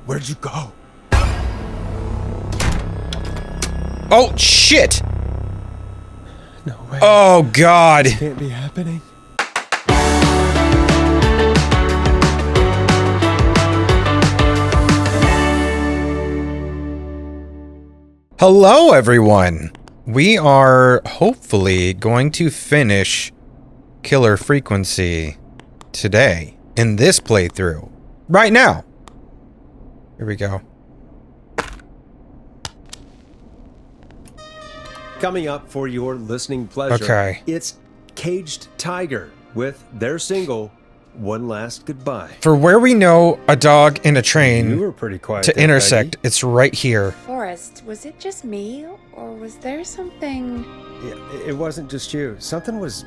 Where'd you go? Oh, shit! No way. Oh, God. This can't be happening. Hello, everyone. We are hopefully going to finish Killer Frequency today in this playthrough. Right now. Here we go. Coming up for your listening pleasure, Okay. it's Caged Tiger with their single, One Last Goodbye. For where we know a dog in a You train were pretty quiet to there, intersect, Peggy. it's right here. Forrest, was it just me, or was there something... Yeah, it wasn't just you. Something was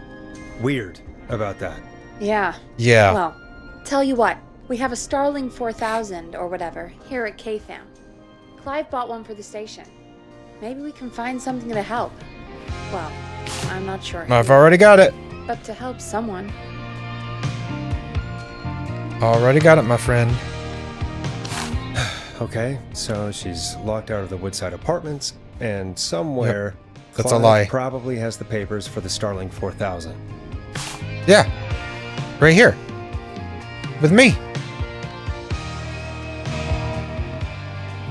weird about that. Yeah. Yeah. Well, tell you what, we have a Starling 4000, or whatever, here at KFAM. Clive bought one for the station. Maybe we can find something to help. Well, I'm not sure. I've already got it. But to help someone. Already got it, my friend. Okay, so she's locked out of the Woodside Apartments, and somewhere... That's a Clive lie. probably has the papers for the Starling 4000. Yeah. Right here. With me.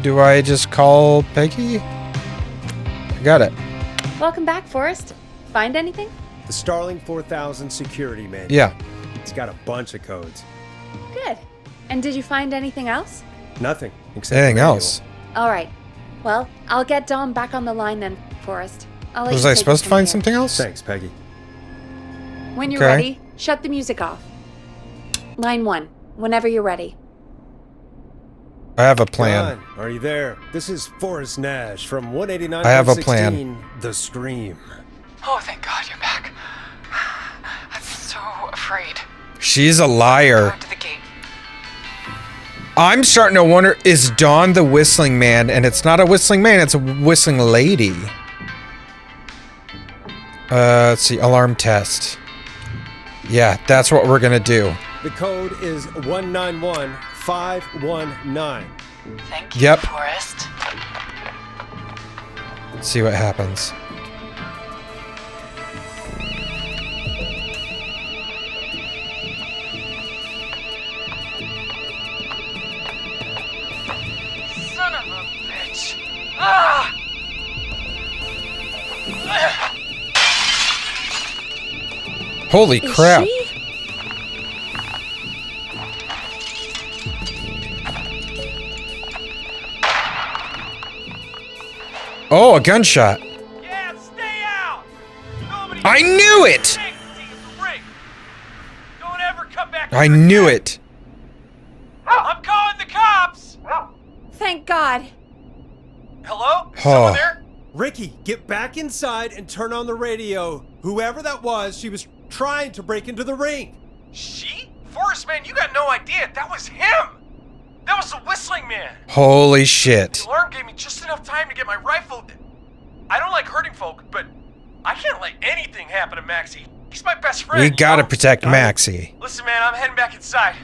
Do I just call Peggy? I got it. Welcome back, Forrest. Find anything? The Starling 4000 security manual. Yeah. It's got a bunch of codes. Good. And did you find anything else? Nothing except Anything the manual. else? All right. Well, I'll get Dom back on the line then, Forrest. I'll let Was you I take it supposed to from find here. something else? Thanks, Peggy. When you're Okay. ready, shut the music off. Line 1, whenever you're ready. I have a plan. John, are you there? This is Forrest Nash from 189. I have a plan. The Scream. Oh, thank God you're back. I'm so afraid. She's a liar. Going to the gate. I'm starting to wonder, is Dawn the whistling man? And it's not a whistling man, it's a whistling lady. Let's see, alarm test. Yeah, that's what we're gonna do. The code is 191519. Thank you, Yep. Forrest. Let's see what happens. Son of a bitch. Ah! Holy Is crap. she? Oh, a gunshot. Yeah, stay out! Nobody I knew it! Don't ever come back. I here knew again. it. I'm calling the cops! Thank God. Hello? Is Oh. someone there? Rickey, get back inside and turn on the radio. Whoever that was, she was trying to break into the ring. She? Forrest, man, you got no idea. That was him! That was the whistling man! Holy shit. The alarm gave me just enough time to get my rifle. I don't like hurting folk, but I can't let anything happen to Maxie. He's my best friend. We you gotta know? protect Maxie. Listen, man, I'm heading back inside.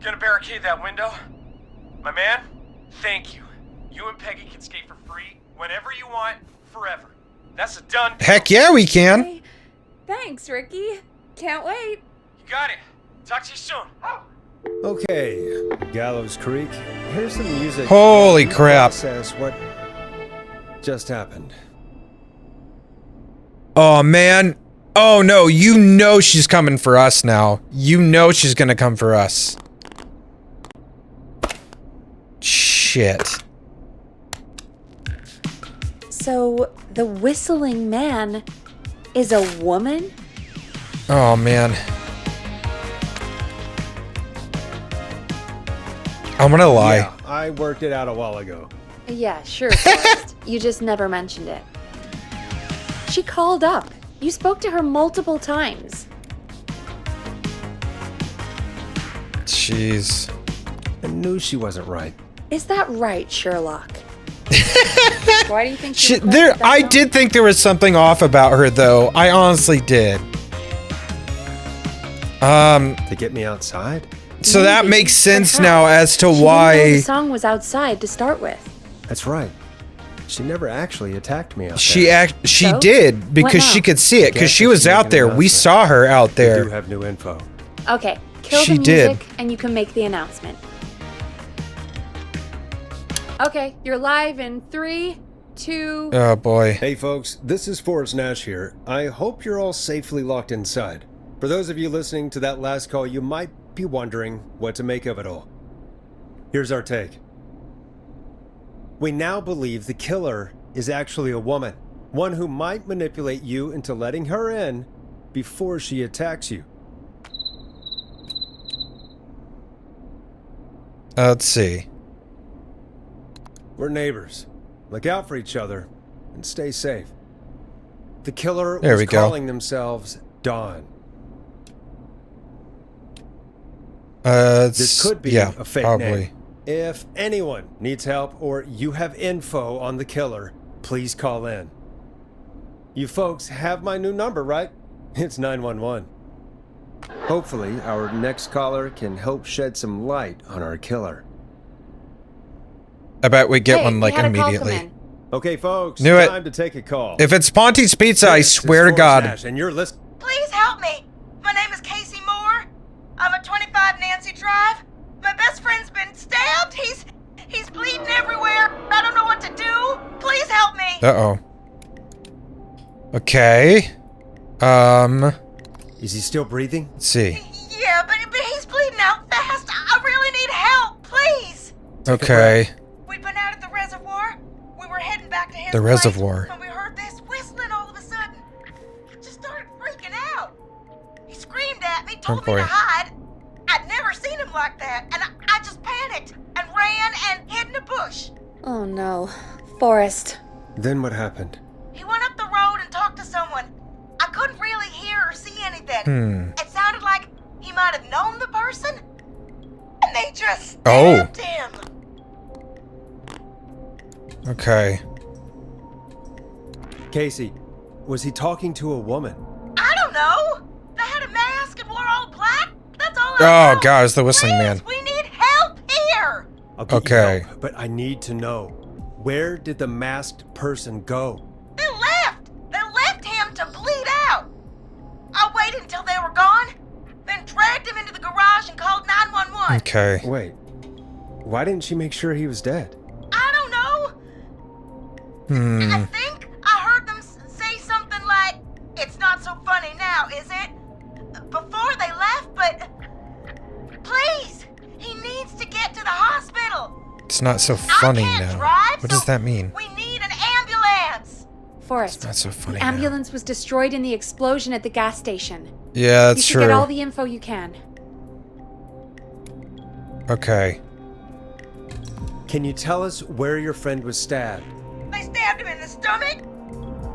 Gonna barricade that window. My man, thank you. You and Peggy can skate for free whenever you want, forever. That's a done deal. Heck yeah, we can. Hey, thanks, Ricky. Can't wait. You got it. Talk to you soon. Okay, Gallows Creek. Here's some music. Holy to crap. Process what just happened. Oh, man. Oh, no. You know she's coming for us now. You know she's gonna come for us. Shit. So, the whistling man is a woman? Oh, man. I'm gonna lie. Yeah, I worked it out a while ago. Yeah, sure, Forrest. You just never mentioned it. She called up. You spoke to her multiple times. Jeez. I knew she wasn't right. Is that right, Sherlock? Why do you think She, she requested there, that I phone? did think there was something off about her, though. I honestly did. To get me outside? So that Maybe, makes sense perhaps, now as to she didn't know why the song was outside to start with. That's right. She never actually attacked me out she there. she So? did because What she now? could see it because Guess she I was should make out an there. We announcement. saw her out We do there. have new info. Okay, kill She the did. music and you can make the announcement. Okay, you're live in 3, 2... Oh boy. Hey folks, this is Forrest Nash here. I hope you're all safely locked inside. For those of you listening to that last call, you might be wondering what to make of it all. Here's our take. We now believe the killer is actually a woman. One who might manipulate you into letting her in before she attacks you. Let's see. We're neighbors. Look out for each other and stay safe. The killer There was we go. calling themselves Dawn. This could be yeah, a fake probably. name. If anyone needs help or you have info on the killer, please call in. You folks have my new number, right? It's 911. Hopefully, our next caller can help shed some light on our killer. I bet we get Hey, one we like had a call come immediately. in. Okay, folks, Knew it. time to take a call. If it's Ponty's Pizza, I This is swear to Forrest God. Nash, and you're listening. Please help me. My name is Casey Moore. I'm at 25 Nancy Drive. My best friend's been stabbed. He's bleeding everywhere. I don't know what to do. Please help me. Uh-oh. Okay. Is he still breathing? Let's see. Yeah, but he's bleeding out fast. I really need help. Please. Okay. We'd been out at the reservoir. We were heading back to his The place, reservoir. and we heard this whistling all of a sudden. I just started freaking out. He screamed at me, told me boy. to hide. I'd never seen him like that, and I just panicked and ran and hid in a bush. Oh no. Forrest. Then what happened? He went up the road and talked to someone. I couldn't really hear or see anything. It sounded like he might have known the person, and they just Oh. stabbed him. Okay. Casey, was he talking to a woman? I don't know. They had a mask and wore all black. That's all I Oh know. God, it's the whistling Please, man. we need help here. I'll get you Okay. help, but I need to know. Where did the masked person go? They left. They left him to bleed out. I waited until they were gone, then dragged him into the garage and called 911. Okay. Wait, why didn't she make sure he was dead? I don't know. I think I heard them say something like, "It's not so funny now, is it?" Before they left, but please, he needs to get to the hospital. It's not so funny I can't now. drive, What does so that mean? We need an ambulance. Forrest. Not so funny The now. ambulance was destroyed in the explosion at the gas station. Yeah, You that's should get all true. the info you can. Okay. Can you tell us where your friend was stabbed? They stabbed him in the stomach,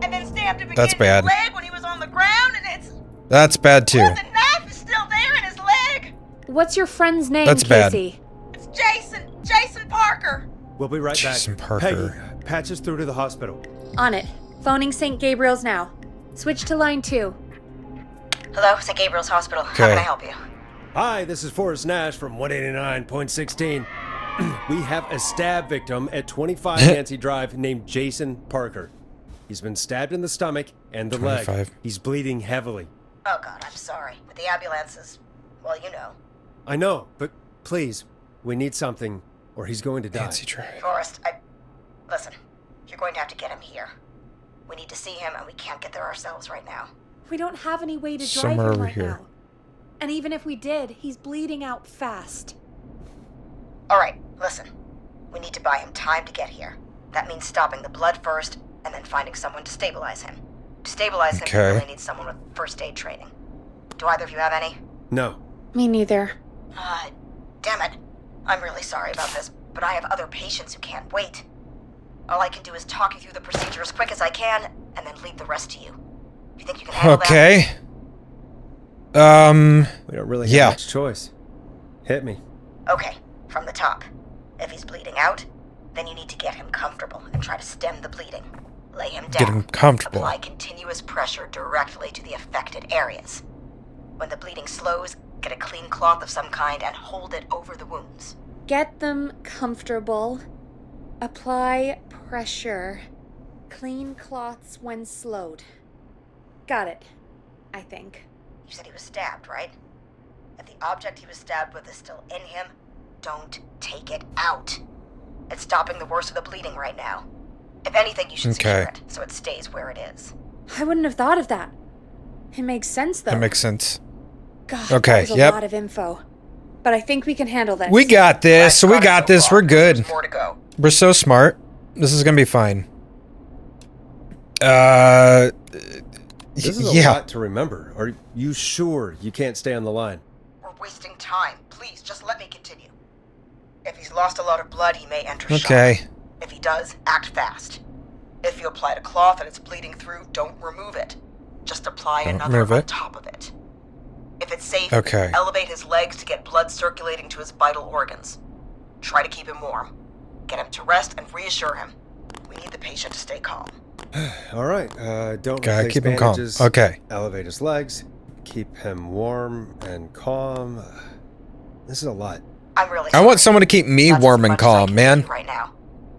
and then stabbed him again That's in bad. the leg when he was on the ground, and it's That's bad too. the knife is still there in his leg. What's your friend's name, That's bad. Casey? It's Jason Parker. We'll be right Jason back. Parker. Peggy, patch us through to the hospital. On it. Phoning St. Gabriel's now. Switch to line 2. Hello, St. Gabriel's Hospital. How Okay. can I help you? Hi, this is Forrest Nash from 189.16. We have a stab victim at 25 Nancy Drive named Jason Parker. He's been stabbed in the stomach and the 25. leg. He's bleeding heavily. Oh God, I'm sorry. But the ambulance is, well, you know. I know, but please, we need something or he's going to die. Nancy Drive. Forrest, listen, you're going to have to get him here. We need to see him, and we can't get there ourselves right now. We don't have any way to drive Somewhere him over right here. now. And even if we did, he's bleeding out fast. All right, listen. We need to buy him time to get here. That means stopping the blood first, and then finding someone to stabilize him. To stabilize him, Okay. we really need someone with first aid training. Do either of you have any? No. Me neither. Damn it. I'm really sorry about this, but I have other patients who can't wait. All I can do is talk you through the procedure as quick as I can, and then leave the rest to you. You think you can handle that? Okay. We don't really have Yeah. much choice. Hit me. Okay, from the top. If he's bleeding out, then you need to get him comfortable and try to stem the bleeding. Lay him down. Get him comfortable. Apply continuous pressure directly to the affected areas. When the bleeding slows, Get a clean cloth of some kind and hold it over the wounds. Get them comfortable. Apply pressure. Clean cloths when slowed. Got it, I think. You said he was stabbed, right? If the object he was stabbed with is still in him, don't take it out. It's stopping the worst of the bleeding right now. If anything, you should secure it so it stays where it is. I wouldn't have thought of that. It makes sense, though. That makes sense. God, Okay, that was a yep. lot of info. But I think we can handle this. We got this. We got this. We're good. There's more to go. We're so smart. This is gonna be fine. This is a lot to remember. Are you sure you can't stay on the line? We're wasting time. Please, just let me continue. If he's lost a lot of blood, he may enter shock. Okay. If he does, act fast. If you applied a cloth and it's bleeding through, don't remove it. Just apply another on top of it. If it's safe, elevate his legs to get blood circulating to his vital organs. Try to keep him warm. Get him to rest and reassure him. We need the patient to stay calm. All right. Don't Gotta replace keep him calm. bandages. Okay. Elevate his legs. Keep him warm and calm. This is a lot. I'm really I sorry. want someone to keep me That's warm as and much as I calm, can man. do right now.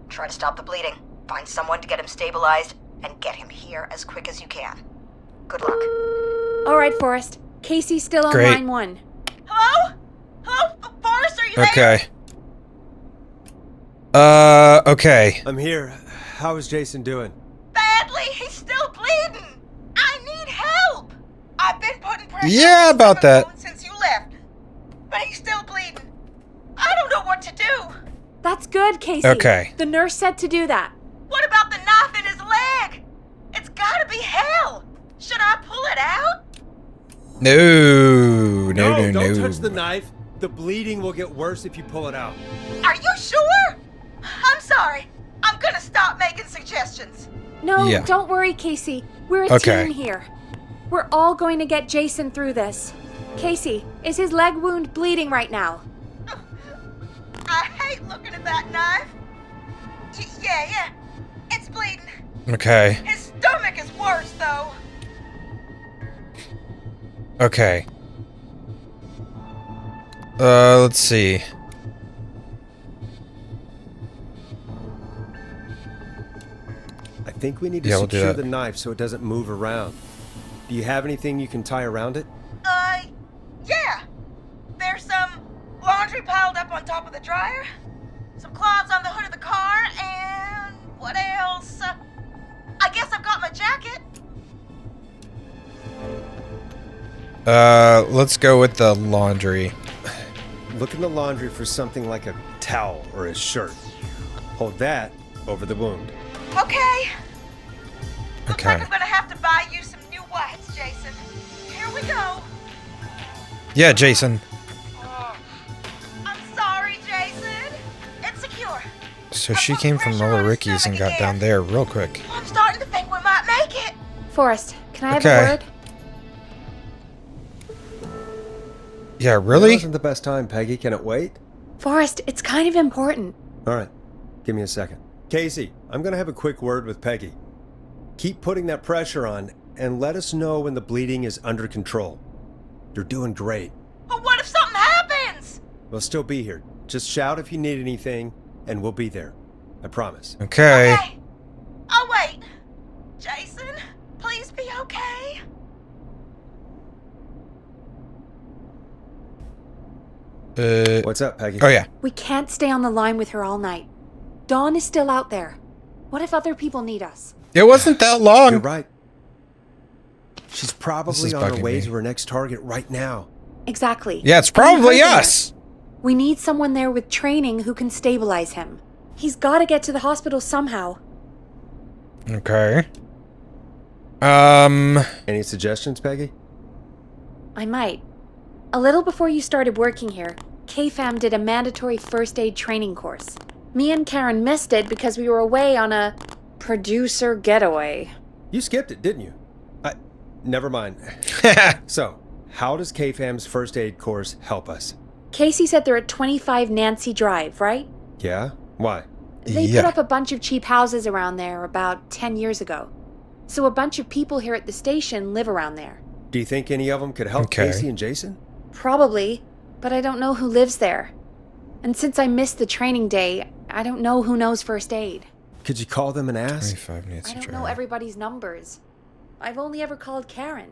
Try to stop the bleeding. Find someone to get him stabilized and get him here as quick as you can. Good luck. All right, Forrest. Casey's still on Great. line 1. Hello? Hello? Forrest, are you there? Okay. Okay. I'm here. How is Jason doing? Badly. He's still bleeding. I need help. I've been putting pressure Yeah, on his about stomach that. bone since you left. But he's still bleeding. I don't know what to do. That's good, Casey. Okay. The nurse said to do that. What about the knife in his leg? It's gotta be hell. Should I pull it out? No. Don't touch the knife. The bleeding will get worse if you pull it out. Are you sure? I'm sorry. I'm gonna stop making suggestions. No, Yeah. don't worry, Casey. We're a Okay. team here. We're all going to get Jason through this. Casey, is his leg wound bleeding right now? I hate looking at that knife. Yeah. It's bleeding. Okay. His stomach is worse, though. Okay. Let's see. I think we need to Yeah, we'll do secure that. the knife so it doesn't move around. Do you have anything you can tie around it? Yeah. There's some laundry piled up on top of the dryer, some cloths on the hood of the car, and what else? I guess I've got my jacket. Let's go with the laundry. Look in the laundry for something like a towel or a shirt. Hold that over the wound. Okay. Looks like Okay. I'm gonna have to buy you some new whites, Jason. Here we go. Yeah, Jason. I'm sorry, Jason. It's secure. So she came from Roller Ricky's and got down there real quick. I'm starting to think we might make it. Forrest, can I have Okay. a word? Yeah, It really? wasn't the best time, Peggy. Can it wait? Forrest, it's kind of important. All right. Give me a second. Casey, I'm going to have a quick word with Peggy. Keep putting that pressure on and let us know when the bleeding is under control. You're doing great. But what if something happens? We'll still be here. Just shout if you need anything, and we'll be there. I promise. Okay. Okay. I'll wait. Jason, please be okay. What's up, Peggy? Oh yeah. We can't stay on the line with her all night. Dawn is still out there. What if other people need us? It wasn't that You're long. right. She's This probably is on her bugging way me. to her next target right now. Exactly. Yeah, it's We probably heard her. us. We need someone there with training who can stabilize him. He's got to get to the hospital somehow. Okay. Any suggestions, Peggy? I might. A little before you started working here, KFAM did a mandatory first aid training course. Me and Karen missed it because we were away on a producer getaway. You skipped it, didn't you? Never mind. So, how does KFAM's first aid course help us? Casey said they're at 25 Nancy Drive, right? Yeah? Why? They Yeah. put up a bunch of cheap houses around there about 10 years ago. So a bunch of people here at the station live around there. Do you think any of them could help Okay. Casey and Jason? Probably, but I don't know who lives there. And since I missed the training day, I don't know who knows first aid. Could you call them and ask? 25 needs I to don't try. know everybody's numbers. I've only ever called Karen.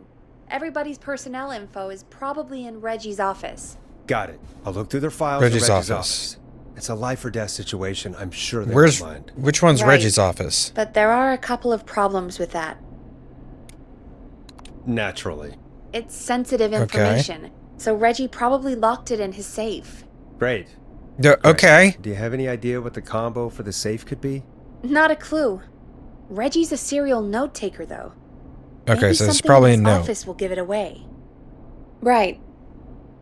Everybody's personnel info is probably in Reggie's office. Got it. I'll look through their files. Reggie's at Reggie's office. It's a life or death situation. I'm sure they Where's won't mind. which one's Right. Reggie's office? But there are a couple of problems with that. Naturally. It's sensitive Okay. information, so Reggie probably locked it in his safe. Great. Okay. Do you have any idea what the combo for the safe could be? Not a clue. Reggie's a serial note taker, though. Okay, Maybe so it's something probably a in his no. office will give it away. Right.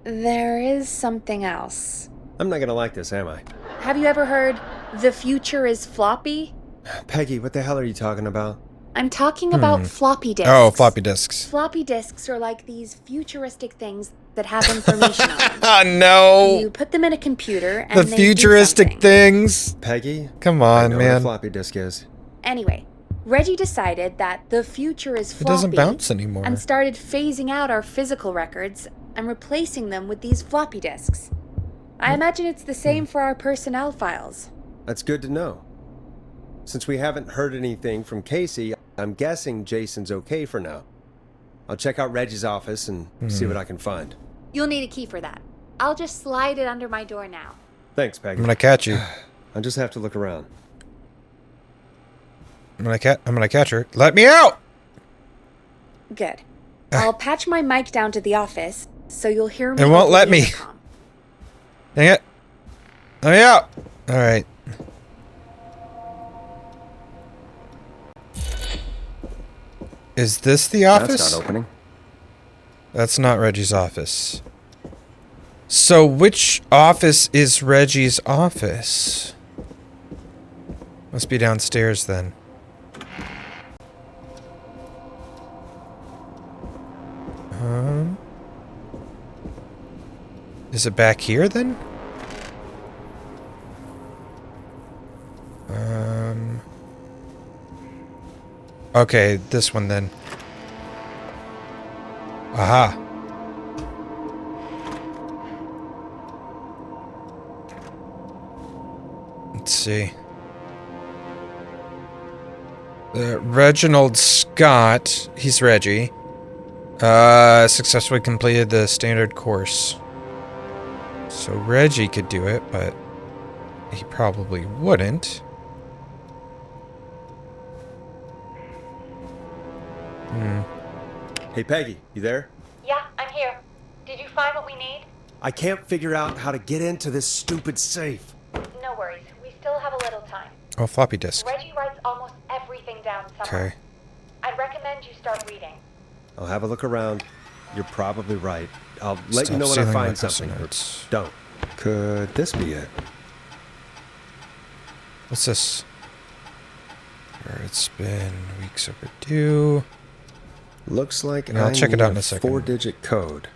There is something else. I'm not gonna like this, am I? Have you ever heard "the future is floppy"? Peggy, what the hell are you talking about? I'm talking about floppy disks. Oh, floppy disks. Floppy disks are like these futuristic things that have information on them. Oh no. You put them in a computer and The they do futuristic something. things. Peggy? Come I on, know what a man. floppy disk is. Anyway, Reggie decided that the future is It floppy doesn't bounce anymore. and started phasing out our physical records and replacing them with these floppy disks. I imagine it's the same for our personnel files. That's good to know. Since we haven't heard anything from Casey, I'm guessing Jason's okay for now. I'll check out Reggie's office and see what I can find. You'll need a key for that. I'll just slide it under my door now. Thanks, Peggy. I'm gonna catch you. I just have to look around. I'm gonna catch her. Let me out! Good. I'll patch my mic down to the office, so you'll hear me. It won't over let the me. intercom. Dang it. Let me out! Alright. Is this the office? That's not opening. That's not Reggie's office. So which office is Reggie's office? Must be downstairs then. Is it back here then? Okay, this one then. Aha. Let's see. Reginald Scott, he's Reggie, successfully completed the standard course. So Reggie could do it, but he probably wouldn't. Hey, Peggy, you there? Yeah, I'm here. Did you find what we need? I can't figure out how to get into this stupid safe. No worries. We still have a little time. Oh, floppy disk. Reggie writes almost everything down somewhere. Okay. I'd recommend you start reading. I'll have a look around. You're probably right. I'll let Stop you know when I stealing my find personal something. Or notes. don't. Could this be it? What's this? Where it's been weeks overdue. Looks like Yeah, I'll check it out in a second. 4-digit code.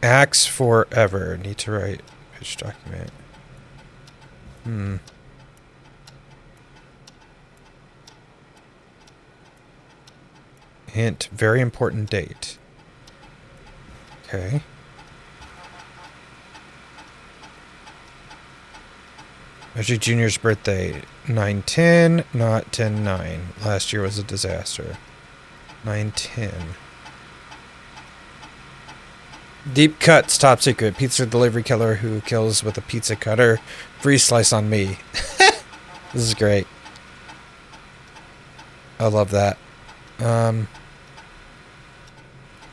Axe forever. Need to write pitch document. Hint, very important date. Okay. Reggie Jr.'s birthday, 9/10, not 10/9. Last year was a disaster. 9/10. Deep cuts, top secret. Pizza delivery killer who kills with a pizza cutter. Free slice on me. This is great. I love that.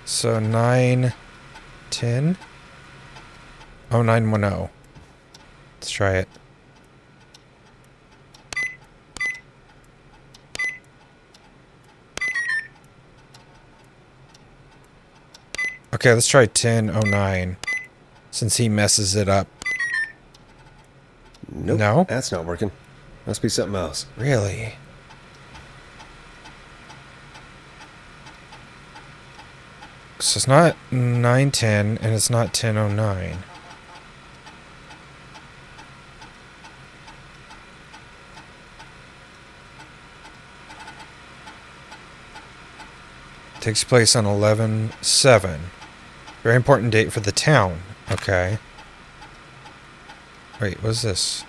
So 9/10. Oh, 910. Let's try it. Okay, let's try 1009. Since he messes it up. Nope. No? That's not working. Must be something else. Really? So it's not 910 and it's not 1009. Takes place on 11/7. Very important date for the town. Okay. Wait, what's this?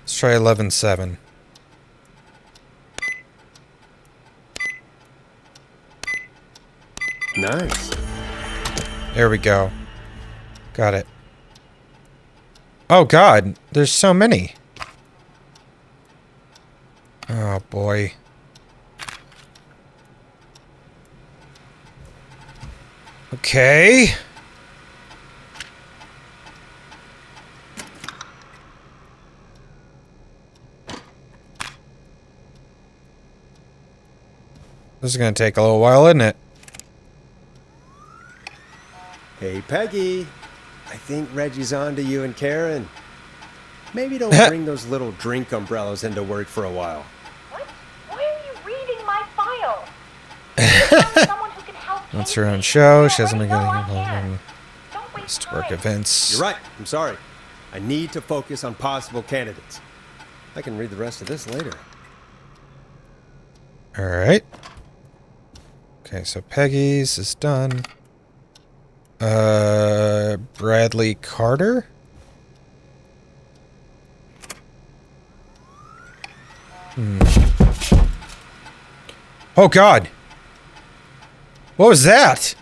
Let's try 11-7. Nice. There we go. Got it. Oh god, there's so many. Oh boy. Okay. This is gonna take a little while, isn't it? Hey, Peggy. I think Reggie's on to you and Karen. Maybe don't bring those little drink umbrellas into work for a while. What? Why are you reading my file? Someone who can help That's her Casey. own show. You She hasn't been already getting know I involved can. in Don't waste to work time. events. You're right. I'm sorry. I need to focus on possible candidates. I can read the rest of this later. Alright. Okay, so Peggy's is done. Bradley Carter? Oh god! What was that?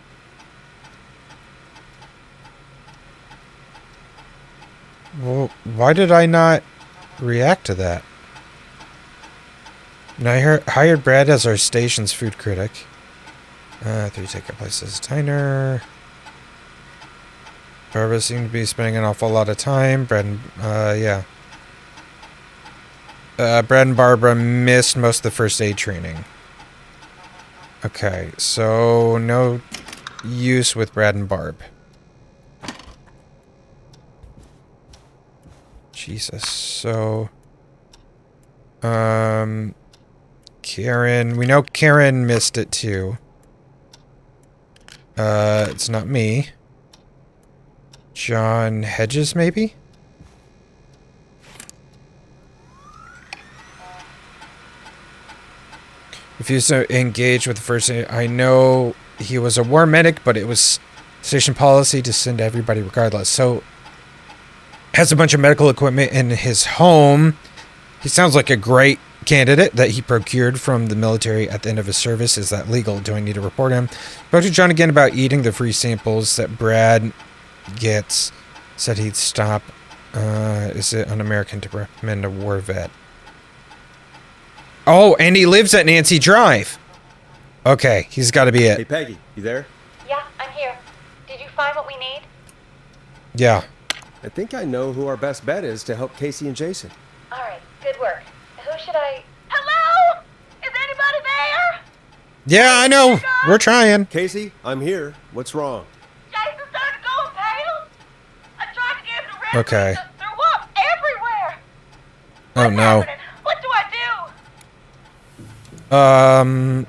Well, why did I not react to that? And I hired Brad as our station's food critic. 3 ticket places. Tyner. Barbara seemed to be spending an awful lot of time. Brad and, yeah. Brad and Barbara missed most of the first aid training. Okay, so no use with Brad and Barb. Jesus, so... Karen, we know Karen missed it too. It's not me. John Hedges, maybe? Refused to engage with the first aid. I know he was a war medic, but it was station policy to send everybody regardless. So, has a bunch of medical equipment in his home. He sounds like a great candidate that he procured from the military at the end of his service. Is that legal? Do I need to report him? Spoke to John again about eating the free samples that Brad gets. Said he'd stop. Is it un-American to recommend a war vet? Oh, and he lives at Nancy Drive. Okay, he's got to be Hey, it. Peggy, you there? Yeah, I'm here. Did you find what we need? Yeah. I think I know who our best bet is to help Casey and Jason. All right, good work. Who should I... Hello? Is anybody there? Yeah, I know. We're trying. Casey, I'm here. What's wrong? Jason started going pale. I tried to give him a rest. Okay. Threw up everywhere. Oh, What's no. happening? What do I do?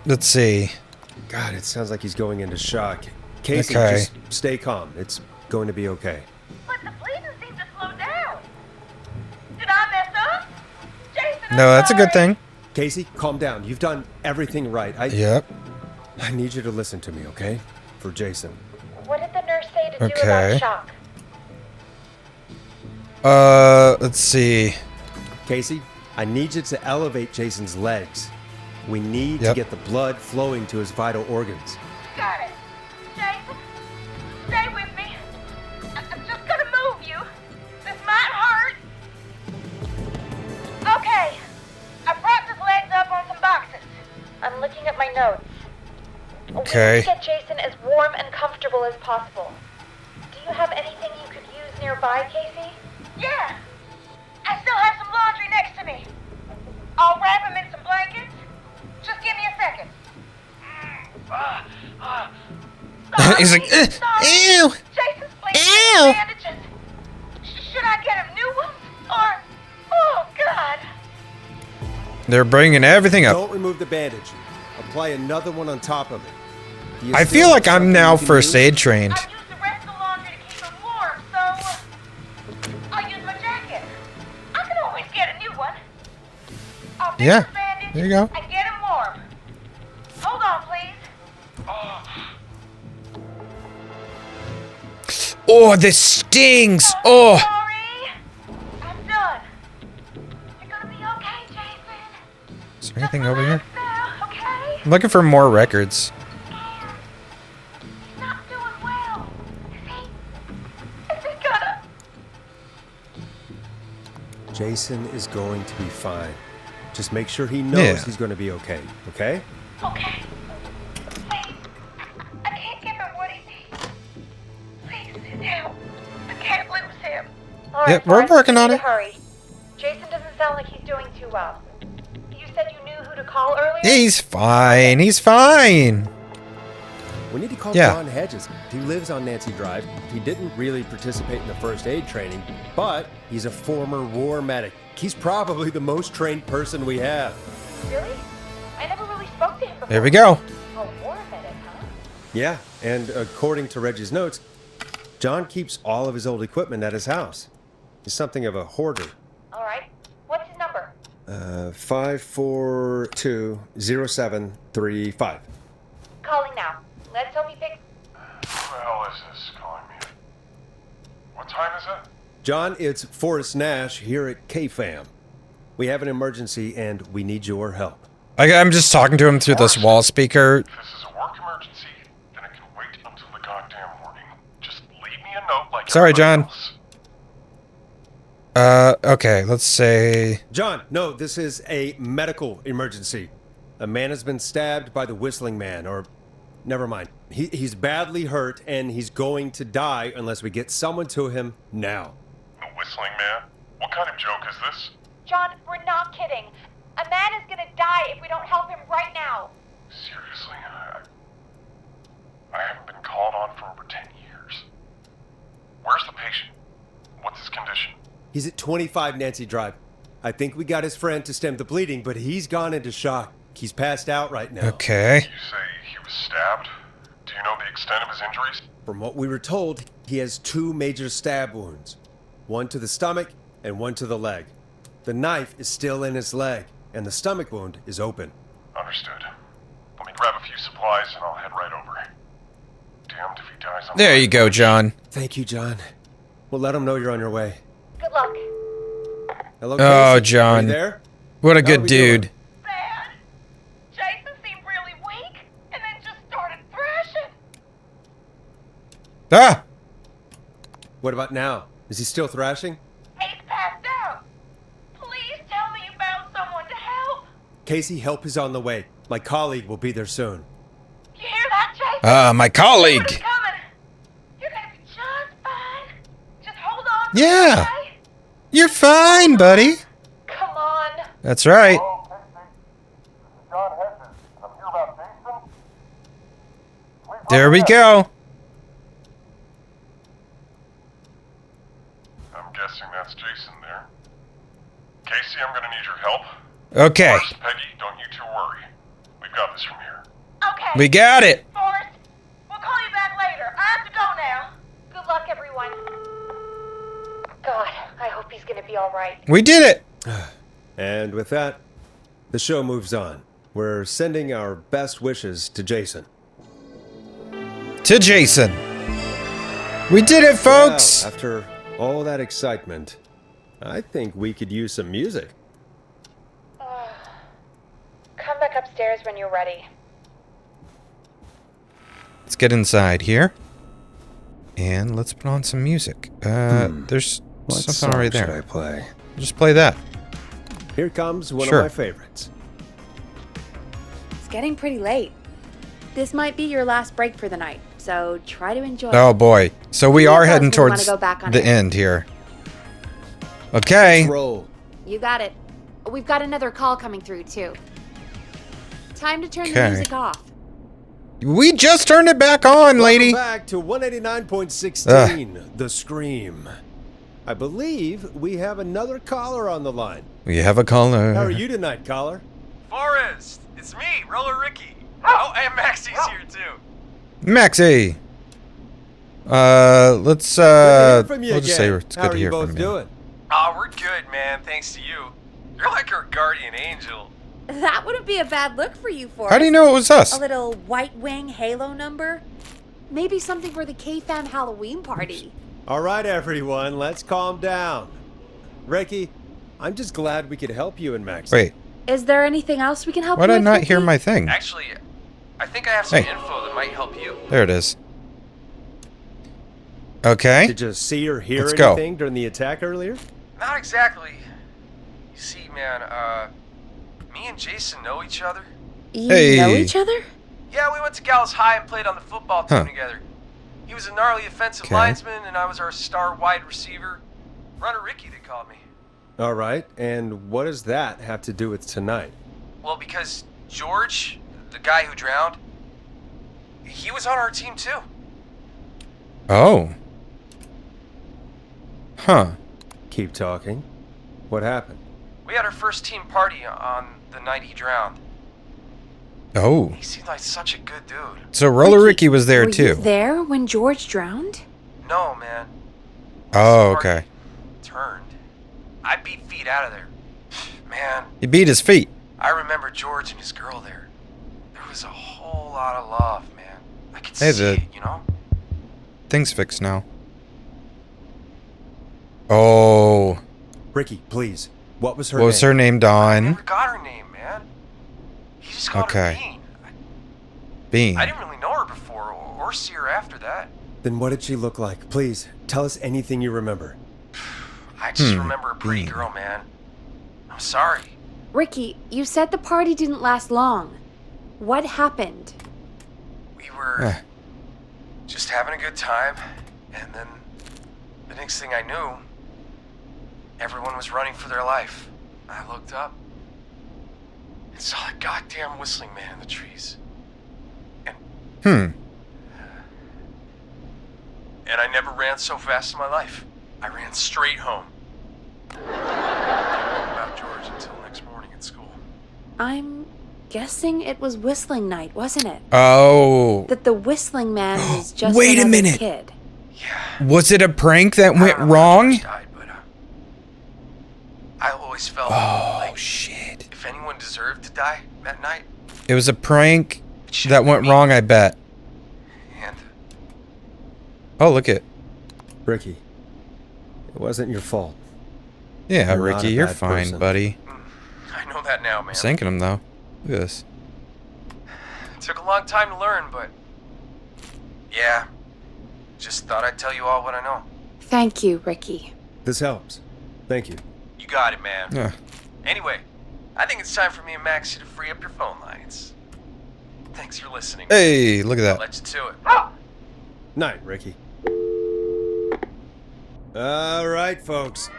Let's see. God, it sounds like he's going into shock. Casey, Okay. just stay calm. It's going to be okay. But the bleeding seemed to slow down. Did I mess up? Jason, I'm No, that's a good sorry. thing. Casey, calm down. You've done everything right. Yep. I need you to listen to me, okay? For Jason. What did the nurse say to do Okay. about shock? Let's see. Casey, I need you to elevate Jason's legs. We need to Yep. get the blood flowing to his vital organs. Got it. Jason, stay with me. I'm just gonna move you. This might hurt. Okay. I propped his legs up on some boxes. I'm looking at my notes. Okay. We need to get Jason as warm and comfortable as possible. Do you have anything you could use nearby, Casey? Yeah. I still have some laundry next to me. I'll wrap him in some blankets. Just give me a second. He's like, Sorry. ew. Jason's bleeding Ew. from bandages. Should I get him new ones? Or, oh God. They're bringing everything up. Don't remove the bandage. Apply another one on top of it. Do you I still feel like have I'm something now you can first use? aid trained. I used the rest of the laundry to keep him warm, so I'll use my jacket. I can always get a new one. I'll fix Yeah. his bandage There you go. and get him warm. Hold on, please. Oh, this stings. Oh. Sorry. I'm done. You're gonna be okay, Jason. Is there anything over here? Now, okay? I'm looking for more records. He's not doing well. Is he gonna? Jason is going to be fine. Just make sure he knows Yeah. he's going to be okay, okay? Okay. Please. I can't give him what he needs. Please, help. I can't lose him. Yeah, we're working on it. Hurry. Jason doesn't sound like he's doing too well. You said you knew who to call earlier? He's fine. He's fine. We need to call Yeah. John Hedges. He lives on Nancy Drive. He didn't really participate in the first aid training, but he's a former war medic. He's probably the most trained person we have. Really? I never really spoke to him before. There we go. Oh, war medic, huh? Yeah, and according to Reggie's notes, John keeps all of his old equipment at his house. He's something of a hoarder. All right. What's his number? 5420735. Calling now. Let's hope he picks. Who the hell is this calling me? What time is it? John, it's Forrest Nash here at KFAM. We have an emergency and we need your help. I'm just talking to him through this wall speaker. If this is a work emergency, then it can wait until the goddamn morning. Just leave me a note like Sorry, everybody John. else. Okay, let's say... John, no, this is a medical emergency. A man has been stabbed by the Whistling Man, or... Never mind. He's badly hurt, and he's going to die unless we get someone to him now. The Whistling Man? What kind of joke is this? John, we're not kidding. A man is gonna die if we don't help him right now. Seriously, I haven't been called on for over 10 years. Where's the patient? What's his condition? He's at 25 Nancy Drive. I think we got his friend to stem the bleeding, but he's gone into shock. He's passed out right now. Okay. You say he was stabbed? Do you know the extent of his injuries? From what we were told, he has 2 major stab wounds. One to the stomach and one to the leg. The knife is still in his leg, and the stomach wound is open. Understood. Let me grab a few supplies and I'll head right over. Damned if he dies on There you go, John. Thank you, John. We'll let him know you're on your way. Good luck. Hello, Oh, Casey. John. Are you there? What a How good we dude. doing? Bad. Jason seemed really weak and then just started thrashing. Ah! What about now? Is he still thrashing? He's passed out. Please tell me you found someone to help. Casey, help is on the way. My colleague will be there soon. You hear that, Jason? My colleague. Someone's coming. You're gonna be just fine. Just hold on. Yeah. Okay? You're fine, buddy. Come on. That's right. Hello, Casey. This is John Hedges. I'm here about Jason. Please There we let me go. I'm guessing that's Jason there. Casey, I'm gonna need your help. Okay. First, Peggy, don't you two worry. We've got this from here. Okay. We got it. Forrest, we'll call you back later. I have to go now. Good luck, everyone. God, I hope he's gonna be all right. We did it. And with that, the show moves on. We're sending our best wishes to Jason. To Jason. We did it, folks. Well, after all that excitement, I think we could use some music. Come back upstairs when you're ready. Let's get inside here. And let's put on some music. There's What something song right should there. I play? Just play that. Here comes one Sure. of my favorites. It's getting pretty late. This might be your last break for the night, so try to enjoy Oh it. boy. So we Who are knows heading when we wanna towards go back on the it? end here. Okay. Let's roll. You got it. We've got another call coming through, too. Time to turn the Okay. music off. We just turned it back on, lady. Welcome back to 189.16, The Scream. I believe we have another caller on the line. We have a caller. How are you tonight, caller? Forrest, it's me, Roller Rickey. Oh, and Maxie's here too. Maxie. Let's Good to hear from you we'll just say again. it's How good to are hear you both from you. doing? Oh, we're good, man. Thanks to you. You're like our guardian angel. That wouldn't be a bad look for you, Forrest. How do you know it was us? A little White Wing Halo number? Maybe something for the K-Fam Halloween party. All right, everyone, let's calm down. Ricky, I'm just glad we could help you and Max. Wait, Is there anything else we can help why you did I with, not hear Ricky? my thing? Actually, I think I have some Hey. info that might help you. There it is. Okay. Did you see or hear Let's go. anything during the attack earlier? Not exactly. You see, man, me and Jason know each other. You Hey. know each other? Yeah, we went to Gallows High and played on the football team Huh. together. He was a gnarly offensive Okay. linesman, and I was our star wide receiver. Runner Rickey, they called me. All right, and what does that have to do with tonight? Well, because George, the guy who drowned, he was on our team too. Oh. Huh. Keep talking. What happened? We had our first team party on the night he drowned. Oh. He seemed like such a good dude. So Roller Ricky was there Were too. you there when George drowned? No, man. Oh, This party okay. Turned. I beat feet out of there. Man, He beat his feet. I remember George and his girl there. There was a whole lot of love, man. I could Hey, see the- it, you know? Thing's fixed now. Oh. Ricky, please. What was her What was name? her name, I Dawn? never got her name, man. He just called Okay. her Bean. Bean. I didn't really know her before or see her after that. Then what did she look like? Please, tell us anything you remember. I just remember a pretty Bean. girl, man. I'm sorry. Ricky, you said the party didn't last long. What happened? We were Eh. just having a good time, and then the next thing I knew, everyone was running for their life. I looked up and saw a goddamn whistling man in the trees. Hmm. And I never ran so fast in my life. I ran straight home. I didn't know about George until next morning at school. I'm guessing it was whistling night, wasn't it? Oh. That the whistling man was just Wait a another minute. kid. Yeah. Was it a prank that I went don't know how wrong? George died, but I always felt Oh, like shit. if anyone deserved to die that night, It was a prank it should that have been went me. wrong, I bet. And Oh, look it. Ricky, it wasn't your fault. Yeah, You're not Ricky, a you're bad fine, person. buddy. I know that now, man. I'm sinking him, though. Look at this. It took a long time to learn, but yeah, just thought I'd tell you all what I know. Thank you, Ricky. This helps. Thank you. You got it, man. Yeah. Anyway, I think it's time for me and Maxie to free up your phone lines. Thanks for listening. Hey, look at I'll that. let you to it. Night, Ricky. All right, folks.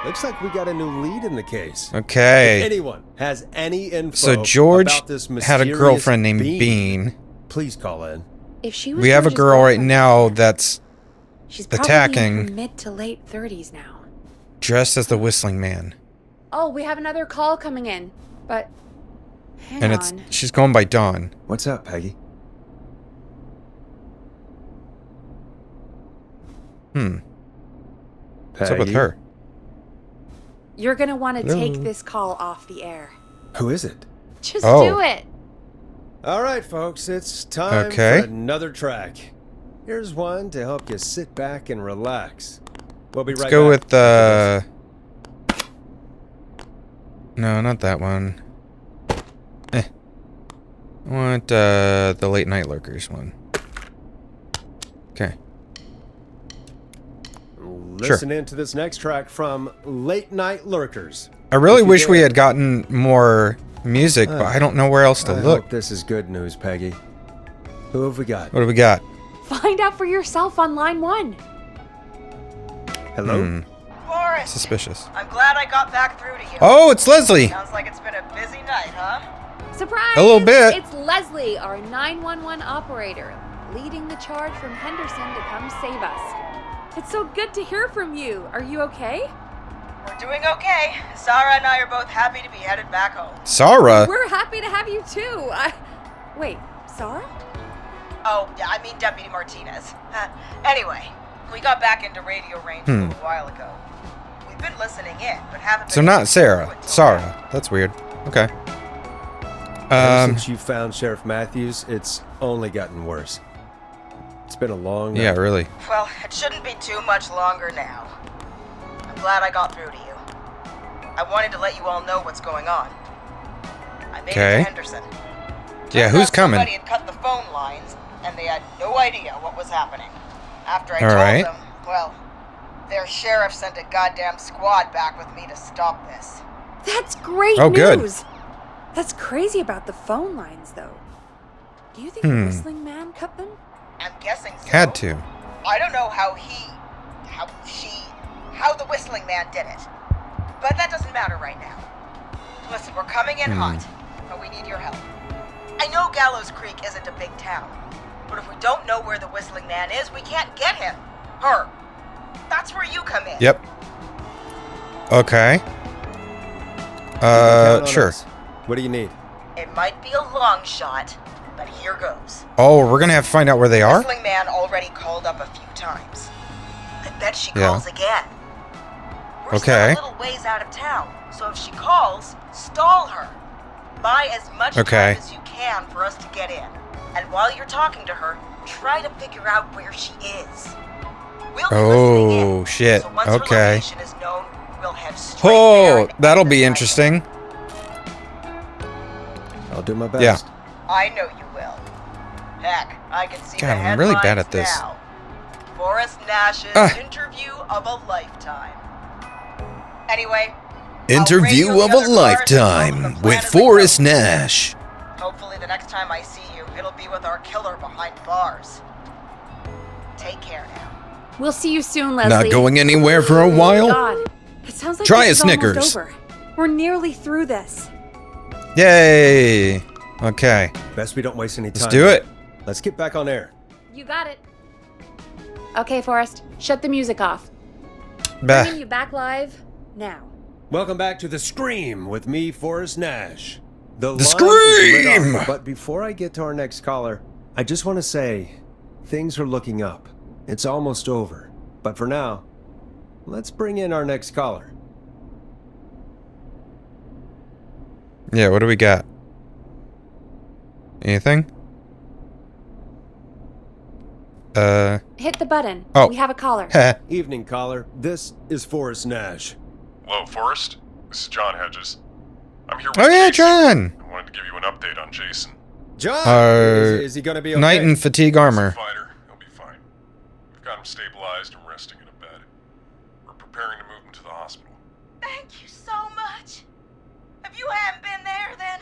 Looks like we got a new lead in the case. If Okay. anyone has any info So George about this had a mysterious girlfriend named Bean. please call in. If she was We have a George's girl right girlfriend, now that's she's probably attacking. in her mid to late 30s now. dressed as the Whistling Man. Oh, we have another call coming in, but hang And on. she's going by Dawn. What's up, Peggy? What's up with Peggy? her? You're gonna want to Hello? take this call off the air. Who is it? Just Oh. do it. All right, folks, it's time Okay. for another track. Here's one to help you sit back and relax. We'll be Let's right go back. with the... No, not that one. I want the Late Night Lurkers one. Okay. Listen in to this next track from Late Night Lurkers. I really If you wish we dare. had gotten more music, but I don't know where else to I look. hope this is good news, Peggy. Who have we got? What do we got? Find out for yourself on line 1. Hello? Forrest, Suspicious. I'm glad I got back through to you. Oh, it's Leslie! Sounds like it's been a busy night, huh? Surprise! A little bit. It's Leslie, our 911 operator, leading the charge from Henderson to come save us. It's so good to hear from you. Are you okay? We're doing okay. Sarah and I are both happy to be headed back home. Sarah? We're happy to have you too. Wait, Sarah? Oh, I mean Deputy Martinez. Anyway, we got back into radio range a little while ago. We've been listening in, but haven't been So able not to Sarah. do it till now. Sarah. That's weird. Okay. Ever since you found Sheriff Matthews, it's only gotten worse. It's been a long night. Yeah, really. Well, it shouldn't be too much longer now. I'm glad I got through to you. I wanted to let you all know what's going on. I made it to Henderson. Yeah, Turns who's out coming? Somebody had cut the phone lines, and they had no idea what was happening. After I All right. told them, well, their sheriff sent a goddamn squad back with me to stop this. That's great Oh, good. news. That's crazy about the phone lines, though. Do you think the Whistling Man cut them? I'm guessing so. Had to. I don't know how the Whistling Man did it. But that doesn't matter right now. Listen, we're coming in hot, but we need your help. I know Gallows Creek isn't a big town, but if we don't know where the Whistling Man is, we can't get him. Her. That's where you come in. Yep. Okay. Count on Sure. us. What do you need? It might be a long shot, but here goes. Oh, we're gonna have to find out where they are? Whistling Man already called up a few times. I bet she Yeah. calls again. We're Okay. still a little ways out of town, so if she calls, stall her. Buy as much Okay. time as you can for us to get in. And while you're talking to her, try to figure out where she is. We'll be listening in, Oh, shit. so once her Okay. location is known, we'll head straight there Oh, and that'll end be this interesting. I'll do my best. Yeah. I know you will. Heck, I can see God, the I'm really bad headlines at this. now. Forrest Nash's Ah. interview of a lifetime. Anyway, Interview I'll radio of the a other cars and tell them lifetime the with plan as we Forrest go. Nash. Hopefully the next time I see you, it'll be with our killer behind bars. Take care now. We'll see you soon, Leslie. Not going anywhere for a Oh, while? God. It sounds like Try this a is almost Snickers. over. We're nearly through this. Yay. Okay. Best we don't waste any time. Let's do it. Let's get back on air. You got it. Okay, Forrest, shut the music off. Bah. Bringing you back live now. Welcome back to The Scream with me, Forrest Nash. The line is Scream! lit up, but before I get to our next caller, I just want to say things are looking up. It's almost over. But for now, let's bring in our next caller. Yeah, what do we got? Anything? Hit the button. Oh. We have a caller. Heh. Evening, caller. This is Forrest Nash. Hello, Forrest. This is John Hedges. I'm here with Oh, yeah, Jason. John. I wanted to give you an update on Jason. John! Uh, is he going to be okay? Knight in fatigue He's a armor. fighter. He'll be fine. We've got him stabilized and resting in a bed. We're preparing to move him to the hospital. Thank you so much. If you hadn't been there, then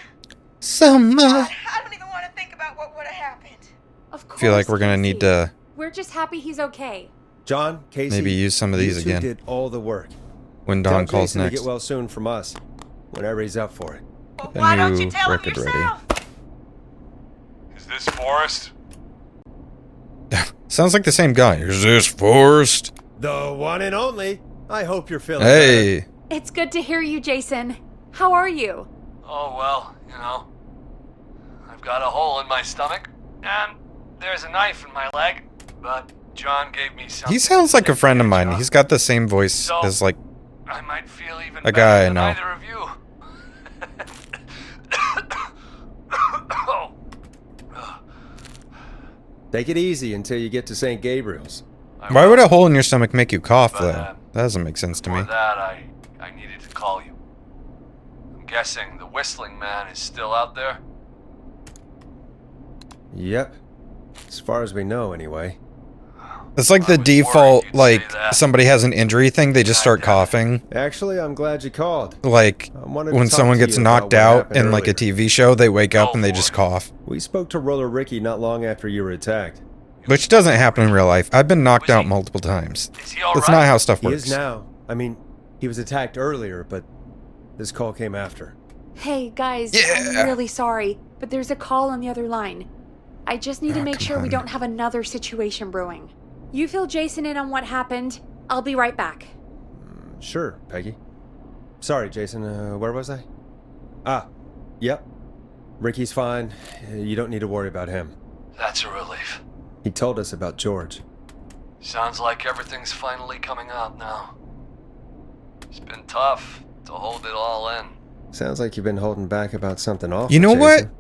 So much. I don't even want to think about what would have happened. Of course. I feel like we're gonna Casey. need to We're just happy he's okay. John, Casey. maybe use some of you these two again did all the work. when Tell Dawn calls Jason to next. get well soon from us, whenever he's up for it. Well, A why don't new you tell him record ready. yourself? Is this Forrest? Sounds like the same guy. Is this Forrest? The one and only. I hope you're feeling Hey. It's good to hear you, Jason. How are you? Oh, well, you know. I've got a hole in my stomach, and there's a knife in my leg, but John gave me something. He sounds like a friend of mine. John. He's got the same voice So- as like I might feel even a better guy I than know. either of you. Oh. Take it easy until you get to St. Gabriel's. Why would a hole in your stomach make you cough But, though? That doesn't make sense to For me. that, I needed to call you. I'm guessing the Whistling Man is still out there? Yep. As far as we know, anyway. It's like the I was worried default, you'd say like that. somebody has an injury thing, they just start God damn it. coughing. Actually, I'm glad you called. Like I wanted to when talk someone to gets you about knocked what out happened in like a earlier. TV show, they wake up Oh, and they boy. just cough. We spoke to Roller Rickey not long after you were attacked. Which doesn't happen in real life. I've been knocked Was out he- multiple times. Is he all That's right? not how stuff He works. is now. I mean, he was attacked earlier, but this call came after. Hey, guys, Yeah. I'm really sorry, but there's a call on the other line. I just need to Oh, make come sure we on. don't have another situation brewing. You fill Jason in on what happened. I'll be right back. Sure, Peggy. Sorry, Jason. Where was I? Yep. Ricky's fine. You don't need to worry about him. That's a relief. He told us about George. Sounds like everything's finally coming out now. It's been tough to hold it all in. Sounds like you've been holding back about something awful. You know what? Jason.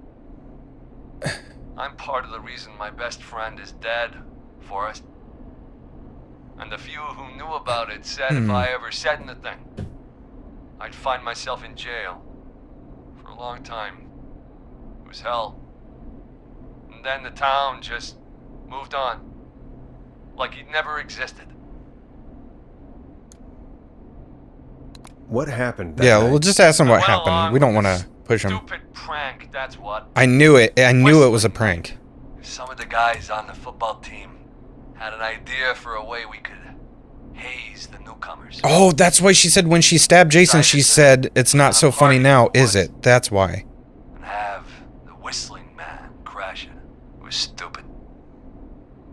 I'm part of the reason my best friend is dead, Forrest. And the few who knew about it said if I ever said anything, I'd find myself in jail. For a long time. It was hell. And then the town just moved on. Like he'd never existed. What happened that Yeah, night? we'll just ask him what I went happened. along We don't with want this to push him. Stupid prank, that's what. I knew it. I knew it was a prank. Some of the guys on the football team had an idea for a way we could haze the newcomers. Oh, that's why she said when she stabbed Jason, she said, it's not so funny now, is it? That's why. And have the whistling man crash it. It was stupid.